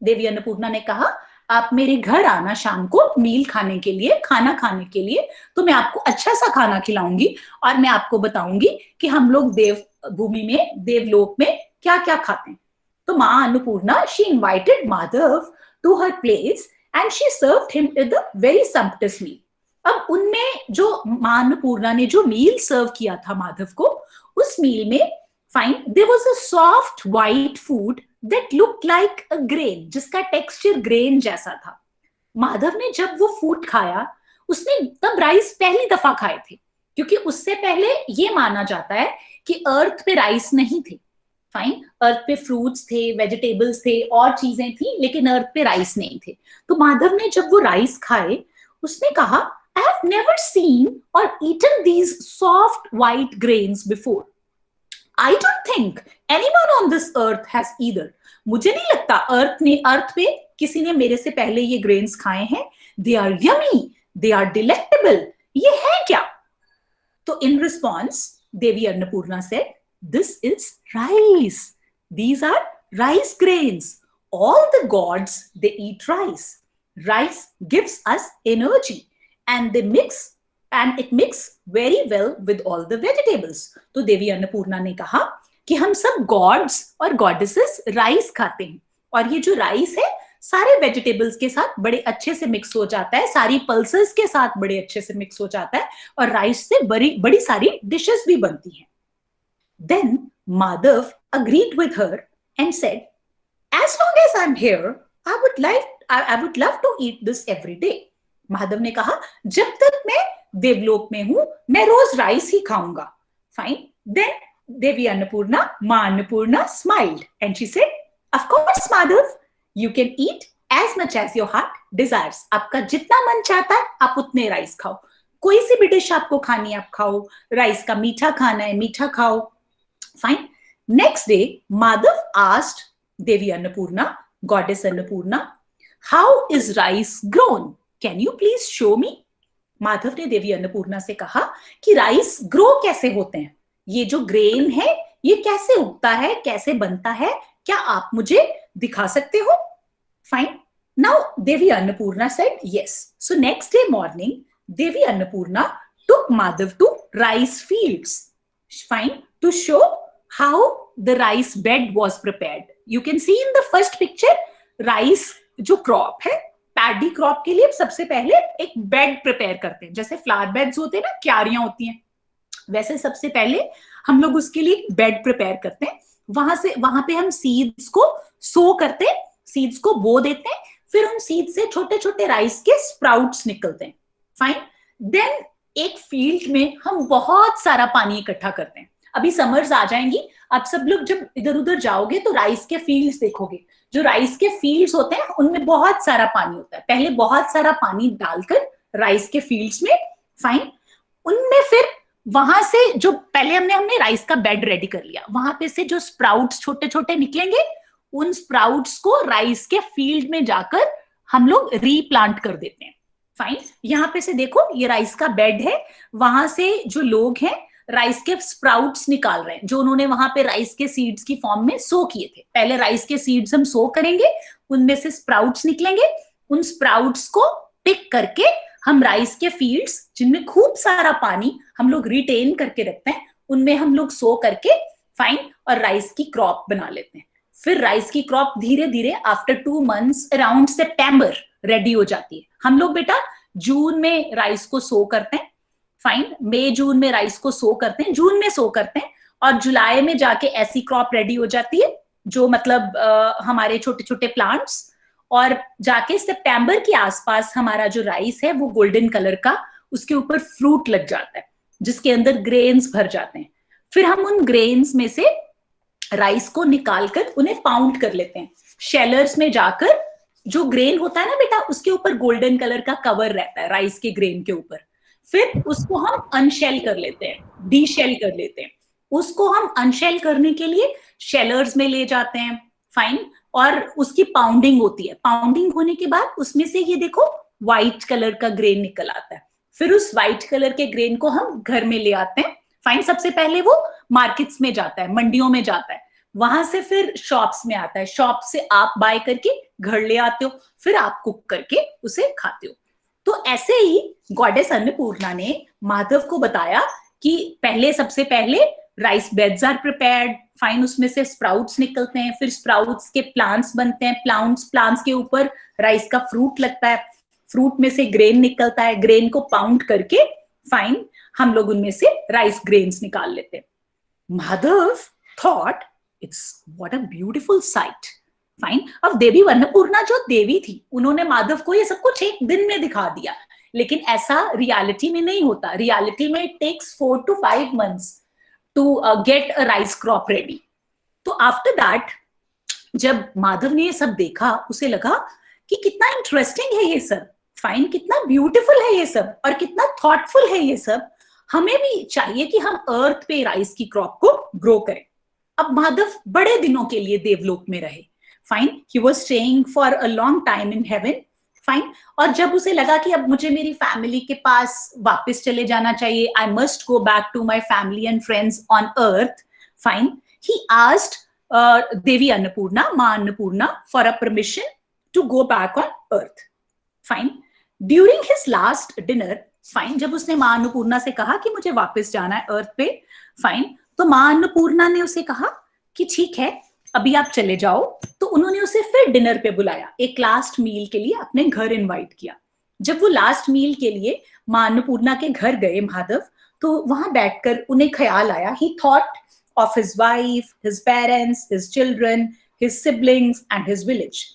देवी अन्नपूर्णा ने कहा, आप मेरे घर आना शाम को मील खाने के लिए, खाना खाने के लिए, तो मैं आपको अच्छा सा खाना खिलाऊंगी और मैं आपको बताऊंगी कि हम लोग देव भूमि में, देवलोक में क्या क्या खाते हैं। तो माँ Annapurna, she invited Madhav to her place and she served him with a very sumptuous meal. अब उनमें जो मां अन्नपूर्णा ने जो मील सर्व किया था माधव को, उस मील में fine there was a soft white food that looked like a grain, जिसका टेक्सचर ग्रेन जैसा था। माधव ने जब वो फूड खाया, उसने तब राइस पहली दफा खाए थे, क्योंकि उससे पहले ये माना जाता है कि अर्थ पे राइस नहीं थे। फाइन, अर्थ पे फ्रूट्स थे, वेजिटेबल्स थे, और चीजें थी, लेकिन अर्थ पे राइस नहीं थे। तो माधव ने जब वो राइस खाए, उसने कहा, I have never seen or eaten these soft white grains before. I don't think anyone on this earth has either. मुझे नहीं लगता अर्थ पे किसी ने मेरे से पहले ये ग्रेन्स खाए हैं। They are yummy, they are delectable. ये है क्या? तो in response, Devi Annapurna said, this is rice. These are rice grains. All the gods, they eat rice. Rice gives us energy. And it mix very well with all the vegetables. तो देवी अन्नपूर्णा ने कहा कि हम सब गॉड्स और goddesses rice खाते हैं, और ये जो राइस है सारे वेजिटेबल्स के साथ बड़े अच्छे से मिक्स हो जाता है, सारी पल्सेस के साथ बड़े अच्छे से मिक्स हो जाता है, और राइस से बड़ी सारी डिशेस भी बनती हैं। Then Madhav agreed with her and said, as long as I'm here, I would love to eat this every day. Madhav ने कहा, जब तक मैं देवलोक में हूं, मैं रोज राइस ही खाऊंगा। फाइन, देन देवी अन्नपूर्णा, मां Annapurna smiled and she said, of course Madhav, you can eat as much as your heart desires. आपका जितना मन चाहता है आप उतने राइस खाओ, कोई सी भी डिश आपको खानी है आप खाओ, राइस का मीठा खाना है मीठा खाओ। Fine, next day Madhav asked Devi Annapurna, goddess Annapurna, how is rice grown? Can you please show me? Madhav ने देवी अन्नपूर्णा से कहा कि राइस ग्रो कैसे होते हैं, ये जो ग्रेन है ये कैसे उगता है, कैसे बनता है, क्या आप मुझे दिखा सकते हो? Fine, now Devi Annapurna said yes. So next day morning, Devi Annapurna took Madhav to rice fields, fine, to show how the rice bed was prepared. You can see in the first picture, rice जो crop है, paddy crop के लिए सबसे पहले एक bed prepare करते हैं, जैसे फ्लावर बेड्स होते हैं ना, क्यारियां होती हैं, वैसे सबसे पहले हम लोग उसके लिए बेड प्रिपेयर करते हैं। वहां पे हम सीड्स को सो करते हैं, सीड्स को बो देते हैं, फिर उन सीड से छोटे छोटे राइस के स्प्राउट्स निकलते हैं। फाइन, देन एक फील्ड में हम बहुत सारा पानी इकट्ठा करते हैं। अभी समर्स आ जाएंगी, आप सब लोग जब इधर उधर जाओगे तो राइस के फील्ड्स देखोगे। जो राइस के फील्ड्स होते हैं उनमें बहुत सारा पानी होता है, पहले बहुत सारा पानी डालकर राइस के फील्ड्स में, फाइन, उनमें फिर वहां से जो पहले हमने राइस का बेड रेडी कर लिया, वहां पे से जो स्प्राउट्स छोटे छोटे निकलेंगे, उन स्प्राउट्स को राइस के फील्ड में जाकर हम लोग रीप्लांट कर देते हैं। फाइन, यहाँ पे से देखो ये राइस का बेड है, वहां से जो लोग हैं राइस के स्प्राउट्स निकाल रहे हैं, जो उन्होंने वहां पे राइस के सीड्स की फॉर्म में सो किए थे। पहले राइस के सीड्स हम सो करेंगे, उनमें से स्प्राउट्स निकलेंगे, उन स्प्राउट्स को पिक करके हम राइस के फील्ड्स जिनमें खूब सारा पानी हम लोग रिटेन करके रखते हैं, उनमें हम लोग सो करके, फाइन, और राइस की क्रॉप बना लेते हैं। फिर राइस की क्रॉप धीरे धीरे आफ्टर 2 months अराउंड सितंबर रेडी हो जाती है। हम लोग बेटा जून में राइस को सो करते हैं, फाइन, मई जून में राइस को सो करते हैं, जून में सो करते हैं, और जुलाई में जाके ऐसी क्रॉप रेडी हो जाती है जो मतलब हमारे छोटे छोटे प्लांट्स, और जाके सितंबर के आसपास हमारा जो राइस है वो गोल्डन कलर का, उसके ऊपर फ्रूट लग जाता है जिसके अंदर ग्रेन्स भर जाते हैं। फिर हम उन ग्रेन्स में से राइस को निकालकर उन्हें पाउंड कर लेते हैं शेलर्स में जाकर। जो ग्रेन होता है ना बेटा, उसके ऊपर गोल्डन कलर का कवर रहता है राइस के ग्रेन के ऊपर। फिर उसको हम अनशेल कर लेते हैं, डीशेल कर लेते हैं। उसको हम अनशेल करने के लिए शेलर्स में ले जाते हैं, फाइन, और उसकी पाउंडिंग होती है। पाउंडिंग होने के बाद उसमें से ये देखो व्हाइट कलर का ग्रेन निकल आता है। फिर उस व्हाइट कलर के ग्रेन को हम घर में ले आते हैं, फाइन। सबसे पहले वो मार्केट्स में जाता है, मंडियों में जाता है, वहां से फिर शॉप्स में आता है, शॉप से आप बाय करके घर ले आते हो, फिर आप कुक करके उसे खाते हो। तो ऐसे ही गॉडेस अन्नपूर्णा ने माधव को बताया कि पहले सबसे पहले rice beds are prepared, fine, उसमें से स्प्राउट्स निकलते हैं, फिर स्प्राउट्स के प्लांट्स बनते हैं, प्लांट्स के ऊपर राइस का फ्रूट लगता है, फ्रूट में से ग्रेन निकलता है, ग्रेन को पाउंड करके, फाइन, हम लोग उनमें से राइस ग्रेन्स निकाल लेते हैं। Madhav thought it's what a beautiful sight, fine. अब देवी अन्नपूर्णा जो देवी थी, उन्होंने माधव को ये सब कुछ एक दिन में दिखा दिया, लेकिन ऐसा रियलिटी में नहीं होता। रियलिटी में it takes 4 to 5 months to get a rice crop ready. तो आफ्टर दैट जब माधव ने ये सब देखा, उसे लगा कि कितना इंटरेस्टिंग है ये सब, फाइन, कितना ब्यूटीफुल है ये सब, और कितना थॉटफुल है ये सब। हमें भी चाहिए कि हम अर्थ पे राइस की क्रॉप को ग्रो करें। अब माधव बड़े दिनों के लिए देवलोक में रहे, fine, he was staying for a long time in heaven, fine. और जब उसे लगा कि अब मुझे मेरी फैमिली के पास वापस चले जाना चाहिए, I must go back to my family and friends on earth, fine, he asked Devi Annapurna, मां Annapurna, for a permission to go back on earth, fine. During his last dinner, fine, जब उसने मां अन्नपूर्णा से कहा कि मुझे वापस जाना है अर्थ पे, फाइन, तो मां अन्नपूर्णा ने उसे कहा कि ठीक है अभी आप चले जाओ। तो उन्होंने उसे फिर डिनर पे बुलाया, एक लास्ट मील के लिए अपने घर इनवाइट किया। जब वो लास्ट मील के लिए मां अन्नपूर्णा के घर गए माधव, तो वहां बैठकर उन्हें ख्याल आया, ही thought of his wife, his parents, his children, his siblings and his village,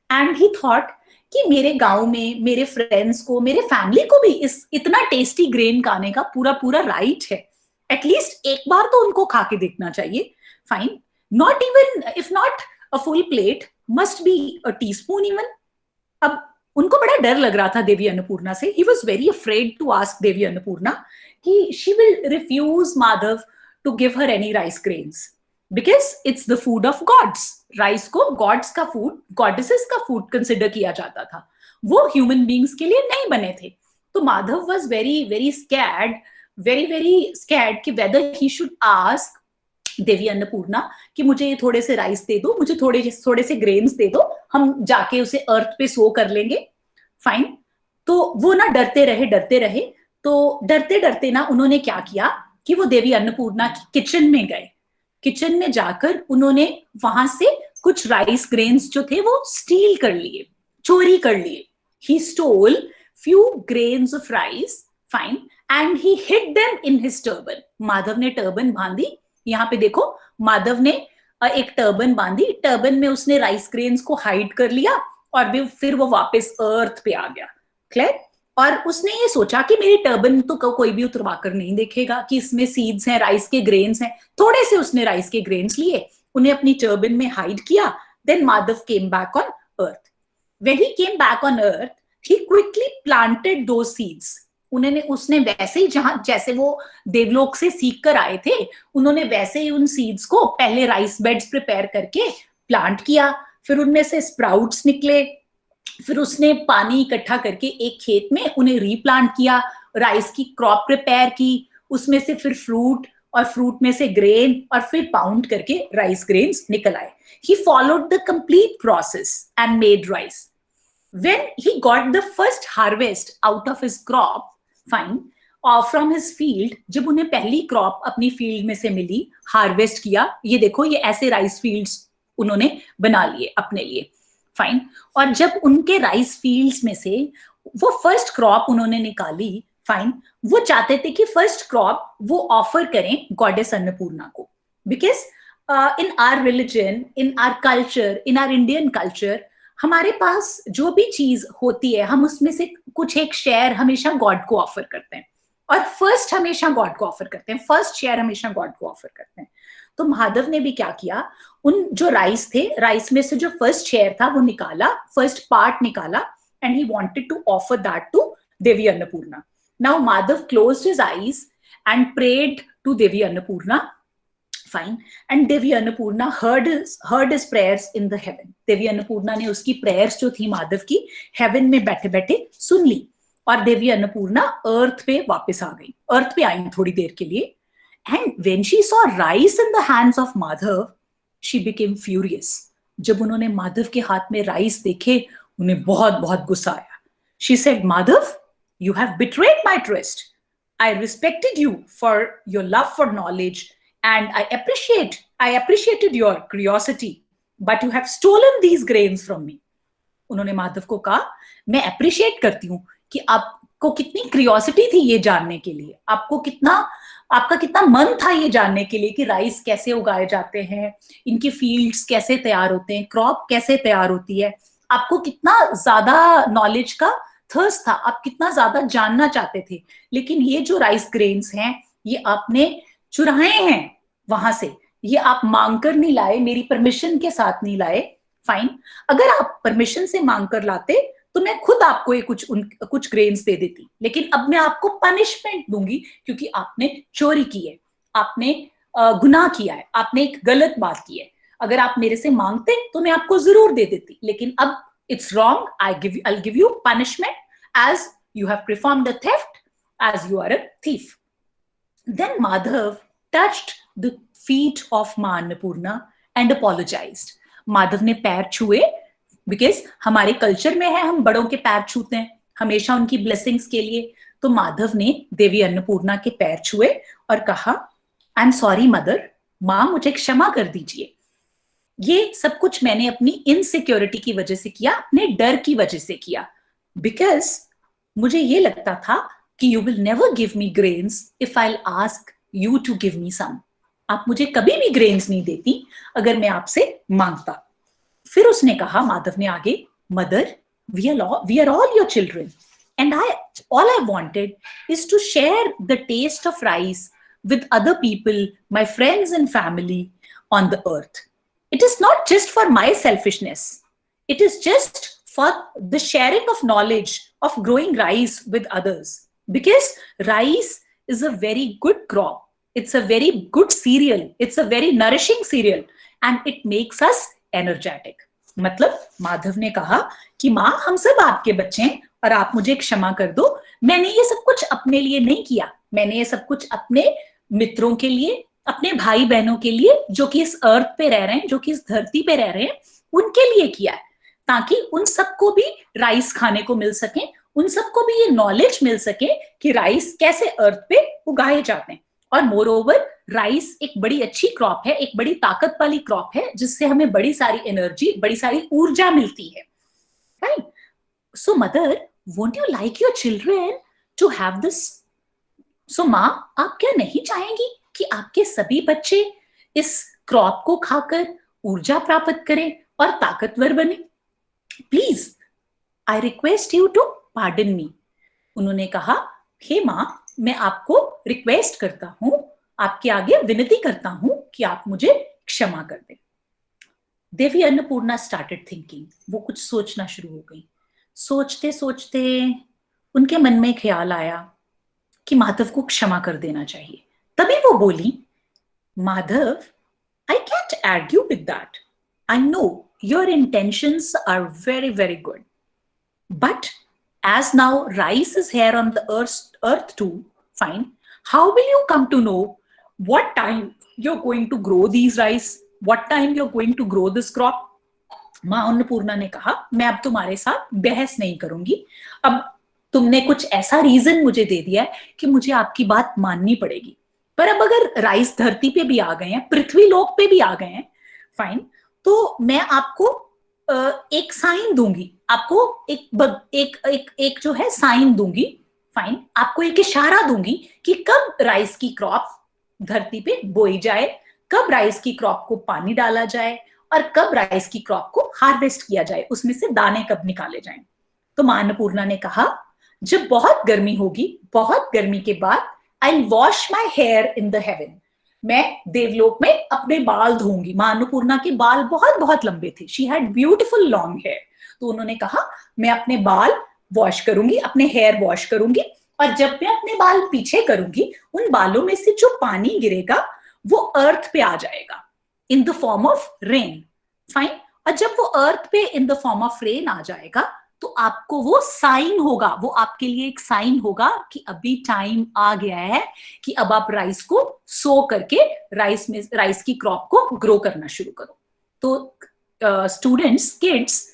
and he thought कि मेरे गांव में मेरे फ्रेंड्स को, मेरे फैमिली को भी इस इतना टेस्टी ग्रेन खाने का पूरा पूरा राइट है। एटलीस्ट एक बार तो उनको खा के देखना चाहिए, fine, not even if not a full plate, must be a teaspoon even. अब उनको बड़ा डर लग रहा था देवी अन्नपूर्णा से। He was very afraid to ask Devi Annapurna कि she will refuse Madhav to give her any rice grains, because it's the food of gods. Rice को गॉड्स का फूड, गॉडेसेस का फूड कंसिडर किया जाता था, वो ह्यूमन बींग्स के लिए नहीं बने थे। तो Madhav was very very scared, very scared कि weather he should ask Devi Annapurna कि मुझे ये थोड़े से राइस दे दो, मुझे थोड़े से ग्रेन्स दे दो, हम जाके उसे अर्थ पे सो कर लेंगे, फाइन। तो वो ना डरते रहे। तो डरते डरते ना उन्होंने क्या किया कि वो देवी अन्नपूर्णा की किचन में गए। किचन में जाकर उन्होंने वहां से कुछ राइस ग्रेन्स जो थे वो स्टील कर लिए, चोरी कर लिए। He stole few grains of rice, fine, and he hide them in his turban. Madhav ने टर्बन बांधी, यहाँ पे देखो माधव ने एक टर्बन बांधी, टर्बन में उसने राइस ग्रेन्स को हाइड कर लिया, और फिर वो वापस अर्थ पे आ गया, क्लियर। और उसने ये सोचा कि मेरी टर्बन तो कोई भी उतरवा कर नहीं देखेगा कि इसमें सीड्स हैं, राइस के ग्रेन्स हैं। थोड़े से उसने राइस के ग्रेन्स लिए, उन्हें अपनी टर्बन में हाइड किया। Then Madhav came back on earth. When he came back on earth, he quickly planted दो सीड्स। उसने वैसे ही जैसे वो देवलोक से सीख कर आए थे, उन्होंने वैसे ही उन सीड्स को पहले राइस बेड्स प्रिपेयर करके प्लांट किया। फिर उनमें से स्प्राउट्स निकले। फिर उसने पानी इकट्ठा करके एक खेत में उन्हें रीप्लांट किया, राइस की क्रॉप प्रिपेयर की, उसमें से फिर फ्रूट, और फ्रूट में से ग्रेन, और फिर पाउंड करके राइस ग्रेन्स निकल आए। He followed the complete process and made rice. When he got the first harvest out of his crop, fine, from his field, जब उन्हें पहली क्रॉप अपनी फील्ड में से मिली, हार्वेस्ट किया, ये देखो ये ऐसे राइस फील्ड्स उन्होंने बना लिए अपने लिए, फाइन। और जब उनके राइस फील्ड्स में से वो फर्स्ट क्रॉप उन्होंने निकाली, फाइन, वो चाहते थे कि फर्स्ट क्रॉप वो ऑफर करें गॉडेस अन्नपूर्णा को, because in our religion, in our culture, in our Indian culture, हमारे पास जो भी चीज होती है, हम उसमें से कुछ एक शेयर हमेशा गॉड को ऑफर करते हैं, और फर्स्ट हमेशा गॉड को ऑफर करते हैं, फर्स्ट शेयर हमेशा गॉड को ऑफर करते हैं। तो माधव ने भी क्या किया, उन जो राइस थे, राइस में से जो फर्स्ट शेयर था वो निकाला, फर्स्ट पार्ट निकाला, and he wanted to offer that to Devi Annapurna. Now Madhav closed his eyes and prayed to Devi Annapurna, fine, and Devi Annapurna heard his prayers in the heaven. Devi Annapurna ने उसकी प्रेयर्स जो थी माधव की, हेवन में बैठे बैठे सुन ली, और देवी अन्नपूर्णा अर्थ पे वापस आ गई, अर्थ पे आई थोड़ी देर के लिए। and when she saw rice in the hands of Madhav, she became furious. जब उन्होंने माधव के हाथ में राइस देखे, उन्हें बहुत बहुत गुस्सा आया। She said, Madhav, you have betrayed my trust. I respected you for your love for knowledge, and I appreciated your curiosity, but you have stolen these grains from me. उन्होंने माधव को कहा, मैं अप्रिशिएट करती हूँ कि आपको कितनी क्यूरियोसिटी थी ये जानने के लिए, आपका कितना मन था ये जानने के लिए कि राइस कैसे उगाए जाते हैं, इनकी फील्ड्स कैसे तैयार होते हैं, क्रॉप कैसे तैयार होती है, आपको कितना ज्यादा नॉलेज का थर्स्ट था, आप कितना ज्यादा जानना चाहते थे। लेकिन ये जो राइस ग्रेन्स हैं, ये आपने चुराए हैं वहां से, ये आप मांगकर नहीं लाए, मेरी परमिशन के साथ नहीं लाए, फाइन। अगर आप परमिशन से मांग कर लाते तो मैं खुद आपको ये कुछ ग्रेन्स दे देती, लेकिन अब मैं आपको पनिशमेंट दूंगी क्योंकि आपने चोरी की है, आपने गुनाह किया है, आपने एक गलत बात की है। अगर आप मेरे से मांगते तो मैं आपको जरूर दे देती, लेकिन अब it's wrong. I'll give you punishment as you have performed a theft, as you are a thief. Then Madhav touched the feet of Ma Annapurna and apologized. Madhav ने पैर छुए, बिकॉज हमारे कल्चर में है हम बड़ों के पैर छूते हैं हमेशा उनकी ब्लेसिंग्स के लिए। तो माधव ने देवी अन्नपूर्णा के पैर छुए और कहा, आई एम सॉरी मदर, माँ मुझे क्षमा कर दीजिए, ये सब कुछ मैंने अपनी इनसिक्योरिटी की वजह से किया, अपने डर की वजह से किया, बिकॉज मुझे ये लगता था कि you will never give me grains if I ask you to give me some. आप मुझे कभी भी ग्रेन्स नहीं देती अगर मैं आपसे मांगता। फिर उसने कहा, माधव ने आगे, mother we are all your children and all I wanted is to share the taste of rice with other people, my friends and family on the earth. It is not just for my selfishness. It is just for the sharing of knowledge of growing rice with others. Because rice is a very good crop. It's a very good cereal. It's a very nourishing cereal. And it makes us energetic. मतलब माधव ने कहा कि माँ हम सब आपके बच्चे हैं और आप मुझे क्षमा कर दो, मैंने ये सब कुछ अपने लिए नहीं किया, मैंने ये सब कुछ अपने मित्रों के लिए, अपने भाई बहनों के लिए जो कि इस अर्थ पे रह रहे हैं, जो कि इस धरती पे रह रहे हैं, उनके लिए किया है, ताकि उन सबको भी राइस खाने को मिल सके, उन सबको भी ये नॉलेज मिल सके कि राइस कैसे अर्थ पे उगाए जाते हैं। और मोर ओवर राइस एक बड़ी अच्छी क्रॉप है, एक बड़ी ताकत वाली क्रॉप है, जिससे हमें बड़ी सारी एनर्जी, बड़ी सारी ऊर्जा मिलती है, right? So mother, won't you like your children to have this? So माँ, आप क्या नहीं चाहेंगी कि आपके सभी बच्चे इस क्रॉप को खाकर ऊर्जा प्राप्त करें और ताकतवर बने? Please, I request you to pardon me. उन्होंने कहा, हे माँ, मैं आपको रिक्वेस्ट करता हूं, आपके आगे विनती करता हूं कि आप मुझे क्षमा कर दें। देवी अन्नपूर्णा स्टार्टेड थिंकिंग, वो कुछ सोचना शुरू हो गई। सोचते सोचते उनके मन में ख्याल आया कि माधव को क्षमा कर देना चाहिए। तभी वो बोली, Madhav, I can't argue with that. I know your intentions are very, very good. But as now rice is here on the earth too, fine, how will you come to know what time you're going to grow these rice? What time you're going to grow this crop? माँ अन्नपूर्णा ने कहा, मैं अब तुम्हारे साथ बहस नहीं करूंगी। अब तुमने कुछ ऐसा रीजन मुझे दे दिया है कि मुझे आपकी बात माननी पड़ेगी। पर अब अगर राइस धरती पे भी आ गए हैं, पृथ्वी लोक पे भी आ गए हैं, फाइन, तो मैं आपको एक साइन दूंगी, आपको एक जो है साइन दूंगी, फाइन, आपको एक इशारा दूंगी कि कब राइस की क्रॉप धरती पे बोई जाए, कब राइस की क्रॉप को पानी डाला जाए और कब राइस की क्रॉप को हार्वेस्ट किया जाए, उसमें से दाने कब निकाले जाएं। तो मां अन्नपूर्णा ने कहा, जब बहुत गर्मी होगी, बहुत गर्मी के बाद I wash my hair in the heaven, मैं देवलोक में अपने बाल धोऊंगी। मां अन्नपूर्णा के बाल बहुत बहुत लंबे थे, she had beautiful long hair. तो उन्होंने कहा, मैं अपने बाल वॉश करूंगी, अपने हेयर वॉश करूंगी, और जब मैं अपने बाल पीछे करूंगी, उन बालों में से जो पानी गिरेगा वो अर्थ पे आ जाएगा in the form of rain, fine. और जब वो अर्थ पे in the form of rain आ जाएगा तो आपको वो साइन होगा, वो आपके लिए एक साइन होगा कि अभी टाइम आ गया है कि अब आप राइस को सो करके राइस की क्रॉप को ग्रो करना शुरू करो। तो स्टूडेंट्स, किड्स,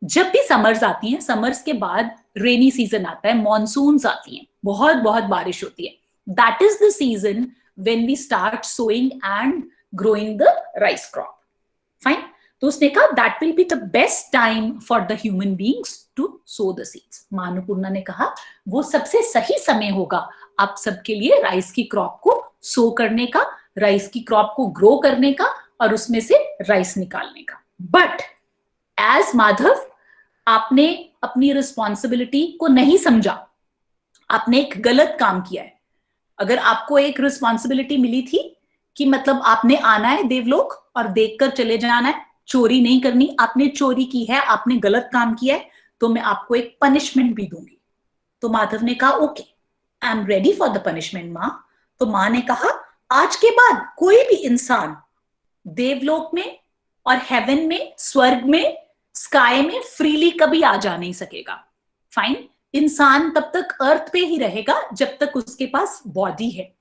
जब भी समर्स आती हैं, समर्स के बाद रेनी सीजन आता है, मॉनसून्स आती हैं, बहुत बहुत बारिश होती है, that is the season when we start sowing and growing the rice crop, fine. तो उसने कहा, that will be the best time for the human beings to sow the seeds. मां अन्नपूर्णा ने कहा, वो सबसे सही समय होगा आप सबके लिए राइस की क्रॉप को सो करने का, राइस की क्रॉप को ग्रो करने का और उसमें से राइस निकालने का। बट एज माधव, आपने अपनी रिस्पॉन्सिबिलिटी को नहीं समझा, आपने एक गलत काम किया है। अगर आपको एक रिस्पॉन्सिबिलिटी मिली थी कि मतलब आपने आना है देवलोक और देखकर चले जाना है, चोरी नहीं करनी, आपने चोरी की है, आपने गलत काम किया है, तो मैं आपको एक पनिशमेंट भी दूंगी। तो माधव ने कहा, okay, I am ready for the punishment मां। तो मां ने कहा, आज के बाद कोई भी इंसान देवलोक में और हेवन में, स्वर्ग में, स्काई में फ्रीली कभी आ जा नहीं सकेगा, फाइन। इंसान तब तक अर्थ पे ही रहेगा जब तक उसके पास बॉडी है,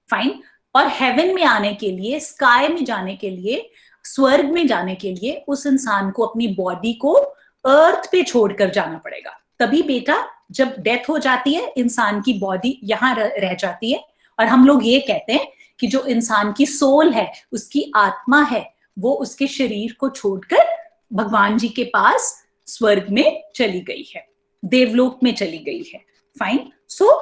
फाइन। और हेवन में आने के लिए, स्काई में जाने के लिए, स्वर्ग में जाने के लिए उस इंसान को अपनी बॉडी को अर्थ पे छोड़कर जाना पड़ेगा। तभी बेटा, जब डेथ हो जाती है, इंसान की बॉडी यहां रह जाती है, और हम लोग ये कहते हैं कि जो इंसान की सोल है, उसकी आत्मा है, वो उसके शरीर को छोड़कर भगवान जी के पास स्वर्ग में चली गई है, देवलोक में चली गई है, फाइन। सो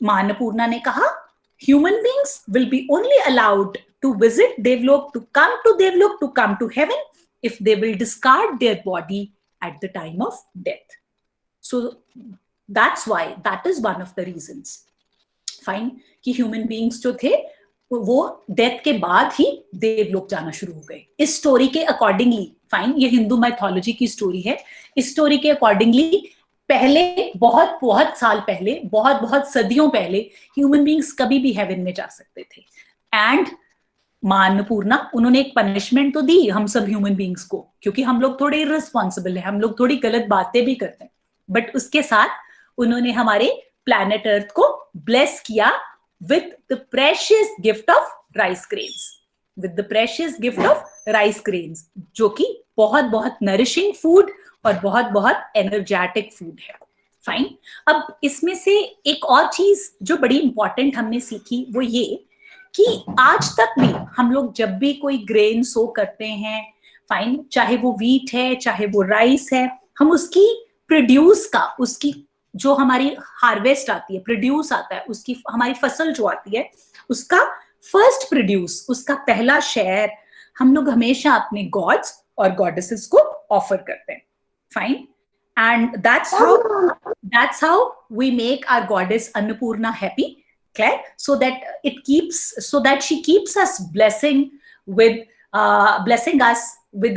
मां अन्नपूर्णा ने कहा, human beings will be only allowed to visit Devlok, to come to heaven, if they will discard their body at the time of death. So that's why, that is one of the reasons, fine, कि human beings जो थे वो death के बाद ही देवलोक जाना शुरू हो गए। इस स्टोरी के अकॉर्डिंगली, फाइन, ये हिंदू माइथोलॉजी की स्टोरी है, इस स्टोरी के अकॉर्डिंगली पहले, बहुत बहुत साल पहले, बहुत बहुत सदियों पहले ह्यूमन बीइंग्स कभी भी हेवन में जा सकते थे। एंड मां अन्नपूर्णा, उन्होंने एक पनिशमेंट तो दी हम सब ह्यूमन बीइंग्स को, क्योंकि हम लोग थोड़े इररिस्पॉन्सिबल है, हम लोग थोड़ी गलत बातें भी करते हैं, बट उसके साथ उन्होंने हमारे प्लैनेट अर्थ को ब्लेस किया with the precious gift of rice grains, with the precious gift of rice grains, जो कि बहुत बहुत नरिशिंग फूड और बहुत बहुत एनर्जेटिक फूड है, फाइन। अब इसमें से एक और चीज जो बड़ी इंपॉर्टेंट हमने सीखी वो ये कि आज तक भी हम लोग जब भी कोई ग्रेन सो करते हैं, फाइन, चाहे वो व्हीट है, चाहे वो राइस है, हम उसकी प्रोड्यूस का, उसकी जो हमारी हार्वेस्ट आती है, प्रोड्यूस आता है, उसकी हमारी फसल जो आती है, उसका फर्स्ट प्रोड्यूस, उसका पहला शेयर हम लोग हमेशा अपने गॉड्स और गॉडेसेस को ऑफर करते हैं, fine. and that's how we make our goddess Annapurna happy, okay? So that she keeps us blessing us with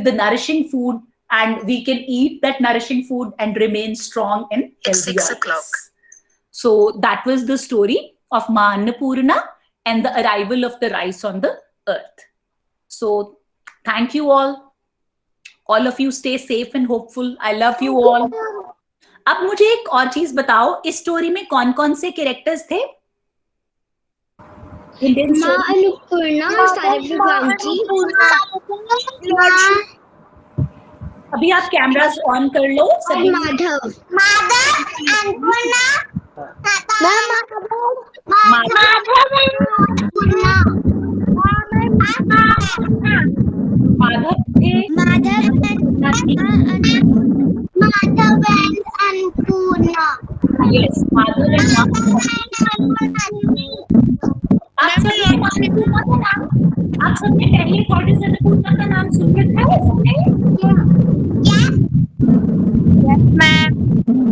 the nourishing food, and we can eat that nourishing food and remain strong and healthy. It's 6 o'clock. So that was the story of Ma Annapurna and the arrival of the rice on the earth. So thank you all. All of you stay safe and hopeful. I love you all. अब मुझे एक और चीज बताओ, इस story में कौन कौन से कैरेक्टर्स थे? माँ अन्नपूर्णा, सारंगी जी, अभी आप कैमरास ऑन कर लो सभी। माधव, अन्नपूर्णा, माधव थे, अन्नपूर्णा। यस, माधव एंड आप सबने पहले गॉडेस अन्नपूर्णा का नाम सुन रखा है सबने? Yes ma'am.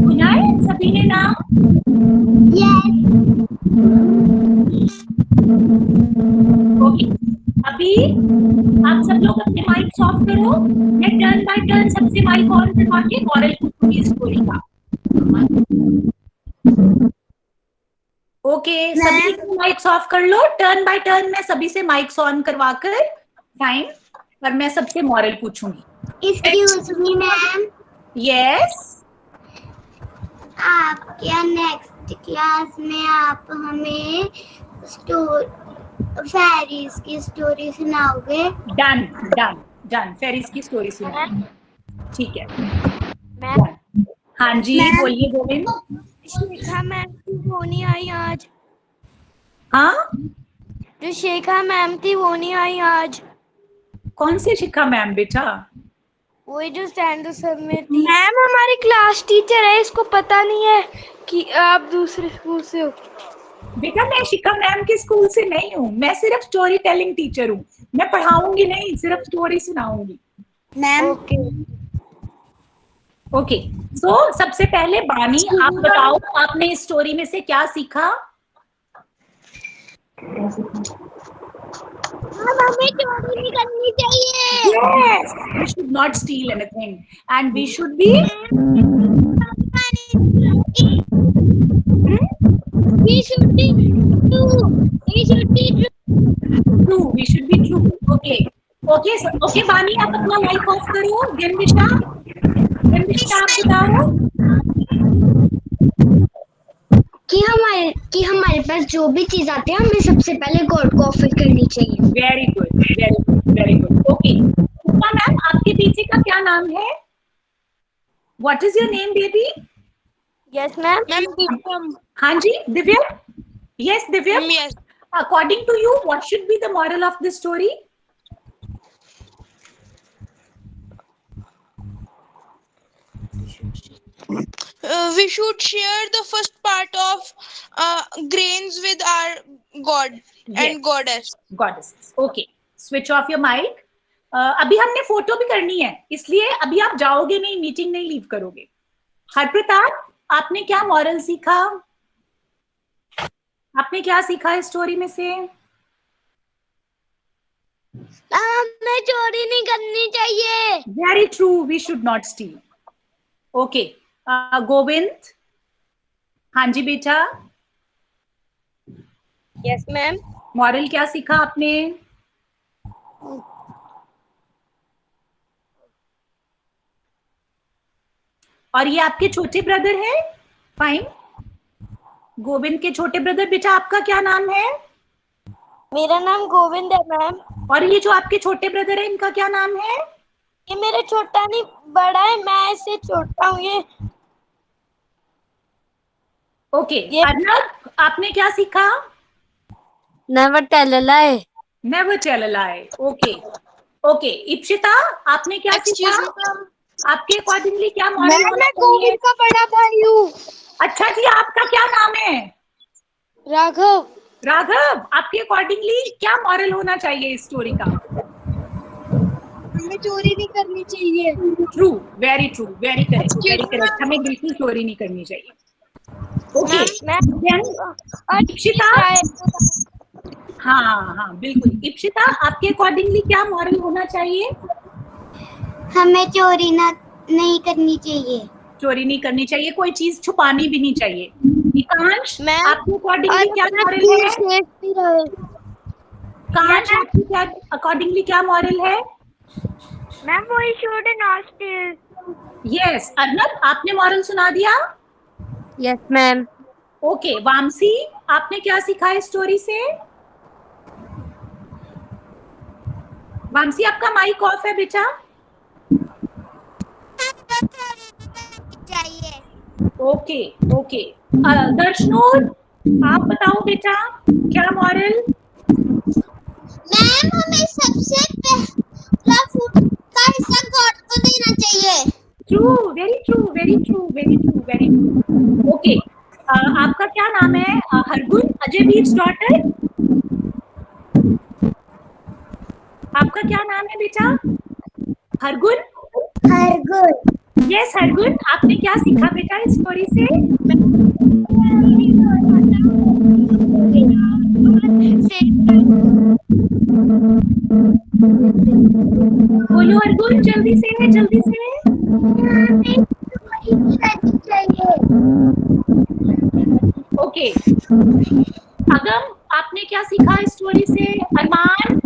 सुना है सभी ने नाम? ओके, अभी आप सब लोग अपने माइक ऑफ करो। मैं टर्न बाय टर्न सबसे माइक ऑन करवा के मॉरल पूछूंगी स्टोरी का। ओके, सभी माइक्स ऑफ कर लो। टर्न बाय टर्न मैं सभी से माइक्स ऑन करवाकर फाइन, और मैं सबसे मॉरल पूछूंगी। एक्सक्यूज मी मैम, यस, आप क्या नेक्स्ट क्लास में आप हमें फेरीज की स्टोरी सुनाओगे? डन डन डन, फेरीज की स्टोरी सुनाऊंगी, ठीक है। हाँ जी, बोलिए गोविंद। शिखा मैम थी वो नहीं आई आज। हाँ, जो शिखा मैम थी वो नहीं आई आज। कौन सी शिखा मैम बेटा? वही जो स्टैंड सब में थी। मैम हमारी क्लास टीचर है, इसको पता नहीं है कि आप दूसरे स्कूल से हो। बेटा मैं शिखा मैम के स्कूल से नहीं हूँ, मैं सिर्फ स्टोरी टेलिंग टीचर हूँ। मैं पढ़ाऊंगी नहीं, सिर्फ स्टोरी सुनाऊंगी। मैम ओके, सो सबसे पहले बानी आप बताओ, आपने इस स्टोरी में से क्या सीखा? हमें चोरी नहीं करनी चाहिए। Yes, we should not steal anything, and we should be true. We should be true. Okay, okay, बानी आप अपना माइक ऑफ करो। गंविशा आप बताओ कि हमारे पास जो भी चीज आती है हमें सबसे पहले गॉड को ऑफर करनी चाहिए। Very good, very good, very good. Okay, Uma ma'am आपके पीछे का क्या नाम है? What is your name baby? Yes ma'am. Ma'am Divyam. हाँ जी, Divya. Yes Divyam, yes. According to you what should be the moral of the story? We should share the first part of grains with our god and goddess. Goddesses. Okay. Switch off your mic. अभी हमने photo भी करनी है, इसलिए अभी आप जाओगे नहीं, मीटिंग नहीं लीव करोगे। हरप्रताप, आपने क्या मॉरल सीखा? आपने क्या सीखा इस स्टोरी में से? हमें चोरी नहीं करनी चाहिए। Very true. We should not steal. Okay. Govind, हाँ जी बेटा। Yes ma'am. मॉरल क्या सीखा आपने? और ये आपके छोटे ब्रदर है? फाइन। गोविंद के छोटे ब्रदर, बेटा आपका क्या नाम है? मेरा नाम गोविंद है मैम। और ये जो आपके छोटे ब्रदर है, इनका क्या नाम है? ये मेरा छोटा नहीं बड़ा है, मैं इससे छोटा हूँ। ये ओके, अर्नब आपने क्या सीखा? Never tell a lie. Never tell a lie. Okay okay, Ipsita आपने क्या सीखा? आपके अकॉर्डिंगली क्या मॉरल होना चाहिए? गोविंद का बड़ा भाई हूँ। अच्छा जी, आपका क्या नाम है? राघव। राघव, आपके अकॉर्डिंगली क्या मॉरल होना चाहिए इस स्टोरी का? हमें चोरी नहीं करनी चाहिए। ट्रू, वेरी करेक्ट, हमें बिल्कुल चोरी नहीं करनी चाहिए। ओके, इप्शिता, हाँ बिल्कुल। इप्शिता, आपके अकॉर्डिंगली क्या मॉरल होना चाहिए? हमें चोरी नहीं करनी चाहिए। चोरी नहीं करनी चाहिए, कोई चीज छुपानी भी नहीं चाहिए। एकांश, मैम, आपके अकॉर्डिंगली क्या मॉरल है? एकांश, आपकी क्या अकॉर्डिंगली क्या मॉरल है? Ma'am we should not steal. Yes. Arnab, आपने मॉरल सुना दिया? Yes ma'am. ओके, वामसी, आपने क्या सीखा इस स्टोरी से? वामसी, आपका माइक ऑफ है बेटा। चाहिए। ओके। दर्शनूर, आप बताओ बेटा, क्या मॉरल? मैम, हमें सबसे पहला फूड का हिस्सा गॉड को देना चाहिए। True, very true. ओके, आपका क्या नाम है? हरगुन, अजय वीर्स डॉटर। आपका क्या नाम है बेटा? हरगुन। यस हरगुन, आपने क्या सीखा बेटा इस स्टोरी से? बोलो हरगुन, जल्दी से। ओके, अगम, आपने क्या सीखा इस स्टोरी से? Arman,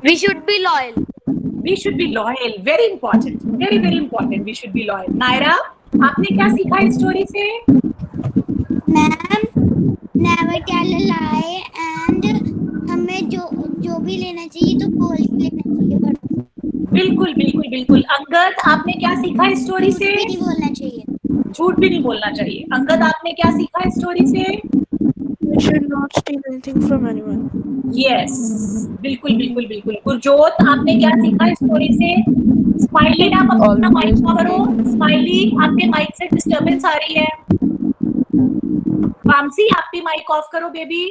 we should be loyal. we should be loyal, very important, very important, we should be loyal. Naira, आपने क्या सीखा इस स्टोरी से? Ma'am, never tell a lie and हमें जो भी लेना चाहिए तो बोल के लेना चाहिए। बिल्कुल। अंगद, आपने क्या सीखा इस स्टोरी से? नहीं बोलना चाहिए। झूठ भी नहीं बोलना चाहिए। अंगद, आपने क्या सीखा इस स्टोरी से? We should not steal anything from anyone. Yes, बिल्कुल। गुरजोत, आपने क्या सीखा इस स्टोरी से? स्माइली, आप अपना माइक ऑफ करो। स्माइली, आपके माइक से डिस्टरबेंस आ रही है। वामसी, आप भी माइक ऑफ करो बेबी।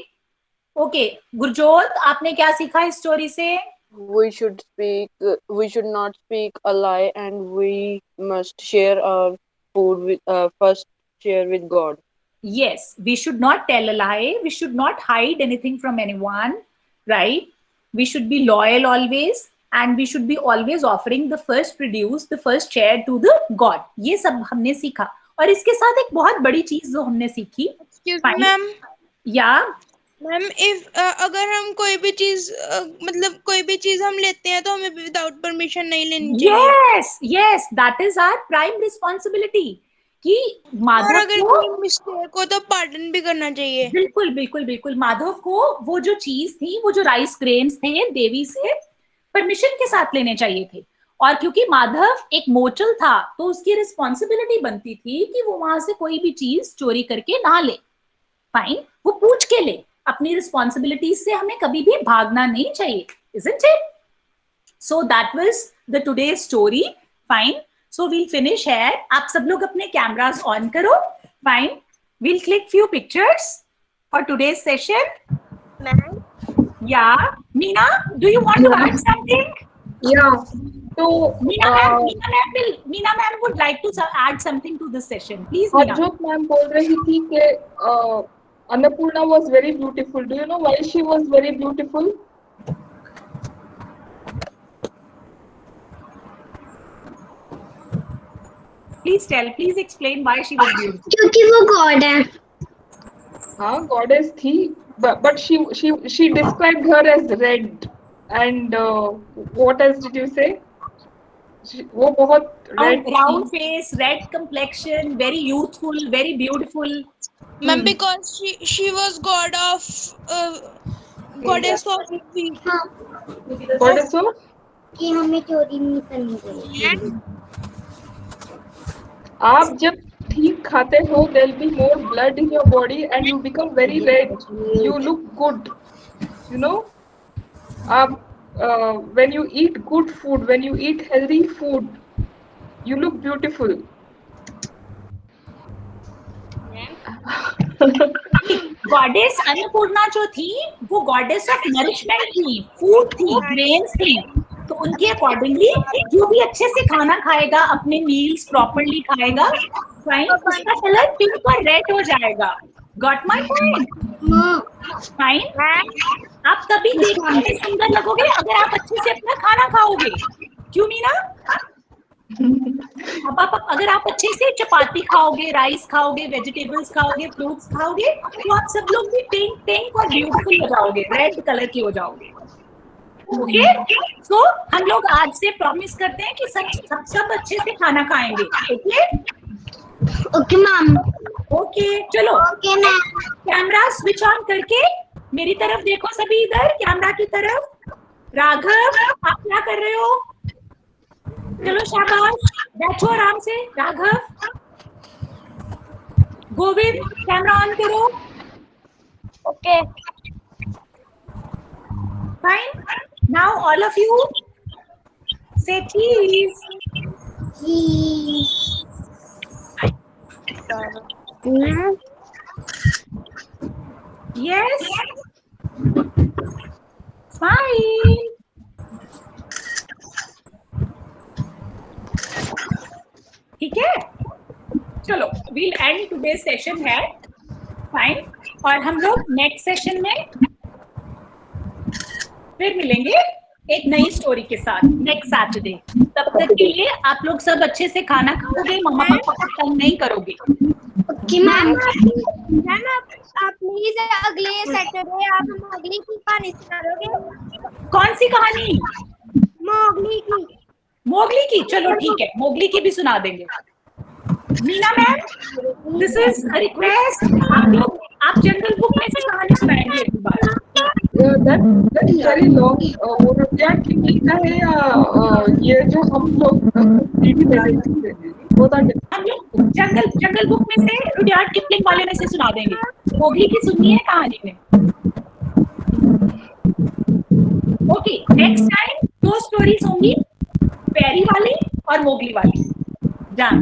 ओके, गुरजोत, आपने क्या सीखा इस स्टोरी से? We should not speak a lie, and we must share our food first share with God. Yes, we should not tell a lie. We should not hide anything from anyone, right? We should be loyal always, and we should be always offering the first produce, the first share to the God. ये सब हमने सीखा। और इसके साथ एक बहुत बड़ी चीज जो हमने सीखी, मैम, या मैम, इफ अगर हम कोई भी चीज हम लेते हैं तो हमें विदाउट परमिशन नहीं लेनी चाहिए। yes, that is our prime responsibility. कि और माधव अगर को कोई मिस्टेक हो तो पार्डन भी करना चाहिए। बिल्कुल। माधव को वो जो चीज थी, वो जो राइस ग्रेन्स थे, देवी से परमिशन के साथ लेने चाहिए थे। और क्योंकि माधव एक मोचल था, तो उसकी रिस्पॉन्सिबिलिटी बनती थी कि वो वहां से कोई भी चीज चोरी करके ना ले। फाइन, वो पूछ के ले। अपनी रिस्पॉन्सिबिलिटीज से हमें कभी भी भागना नहीं चाहिए, isn't it? So that was the today's story. Fine. So we'll finish here. आप सब लोग अपने कैमरास ऑन करो. Fine. We'll click few pictures for today's session. Ma'am, Yeah. Meena, do you want to add something? Yeah. So Meena ma'am would like to add something to this session. Please, Meena. Harjot ma'am बोल रही थी कि Annapurna was very beautiful. Do you know why she was very beautiful? Please explain why she was beautiful. क्योंकि वो God है। हाँ, goddess थी, but she described her as red, and what else did you say? वो बहुत red, round face, red complexion, very youthful, very beautiful. Ma'am, because she was goddess of peace. goddess of कि हमें चोरी नहीं करनी चाहिए। आप जब ठीक खाते हो, there'll be more blood in your body and you become very red. You look good, you know. When you eat good food, when you eat healthy food, you look beautiful. Goddess Annapurna जो थी वो goddess of nourishment थी, food थी, grains थी। तो उनके accordingly जो भी अच्छे से खाना खाएगा, अपने मील्स प्रॉपरली खाएगा, फाइन, उसका कलर पिंक और रेड हो जाएगा। Got my point? फाइन। आप तभी देखने में सुंदर लगोगे अगर आप अच्छे से अपना खाना खाओगे। क्यों मीना? अब आप अगर आप अच्छे से चपाती खाओगे, राइस खाओगे, वेजिटेबल्स खाओगे, फ्रूट्स खाओगे, तो आप सब लोग भी पिंक पिंक और ब्यूटीफुल हो जाओगे, रेड कलर के हो जाओगे। ओके, सो हम लोग आज से प्रॉमिस करते हैं कि सब अच्छे से खाना खाएंगे। Okay okay ma'am. ओके, चलो okay ma'am. Camera switch on करके मेरी तरफ देखो सभी, इधर कैमरा की तरफ। राघव, आप क्या कर रहे हो? चलो शाबाश, बैठो आराम से। राघव, गोविंद, कैमरा ऑन करो। Okay fine, now all of you से चीज। Yes, fine. ठीक है, चलो वील एंड टुडे सेशन है। फाइन, और हम लोग नेक्स्ट सेशन में फिर मिलेंगे एक नई स्टोरी के साथ नेक्स्ट सैटरडे। तब तक के लिए आप लोग सब अच्छे से खाना खाओगे, मम्मा पापा को तंग नहीं करोगे। Okay ma'am. मैम आप प्लीज अगले सैटरडे आप मोगली की कहानी सुनाओगे? कौन सी कहानी? मोगली की। मोगली की, चलो ठीक है, मोगली की भी सुना देंगे। Meena ma'am, this is a request, आप जंगल बुक में से कहानी सुनाएंगे एक बार। That's very long. वो रुडयार्ड किपलिंग का है या ये जो हम लोग टीवी में देखते हैं वो था? हम लोग जंगल बुक में से, रुडयार्ड किपलिंग वाले में से सुना देंगे। मोगली की सुननी है कहानी में। ओके, नेक्स्ट टाइम 2 स्टोरीज होंगी, पैरी वाली और मोगली वाली। जान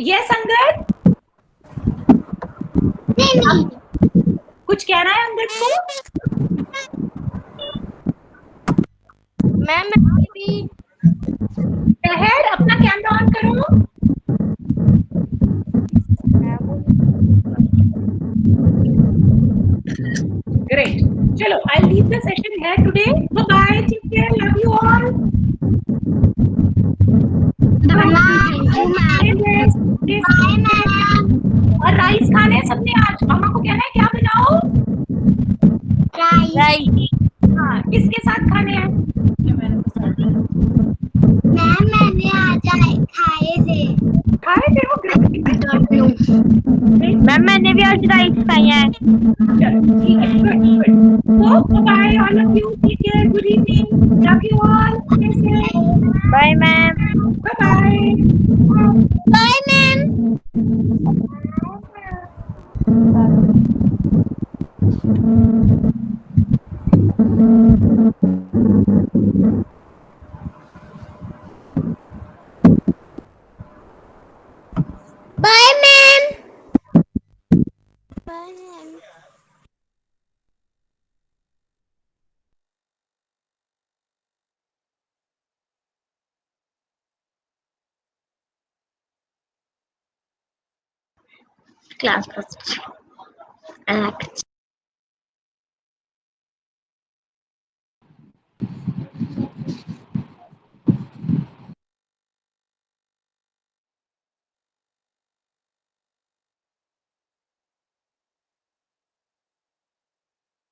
यस अंगद, कुछ कहना है अंगद को? मैम भी शहर, अपना कैमरा ऑन करो। ग्रेट, चलो I leave the session here today. Bye, take care, love you all. और राइस खाने हैं सबने आज। मामा को कहना है क्या बनाओ? राइस। हाँ, किसके साथ खाने हैं? मैम मैंने आज खाए थे। खाए थे वो? मैम मैंने भी आज राइस खाई है। चलो ठीक है, good good. So bye all of you, take care, good evening, love you all. Bye ma'am. Bye bye. Bye ma'am. Bye ma'am. Bye ma'am. Class first.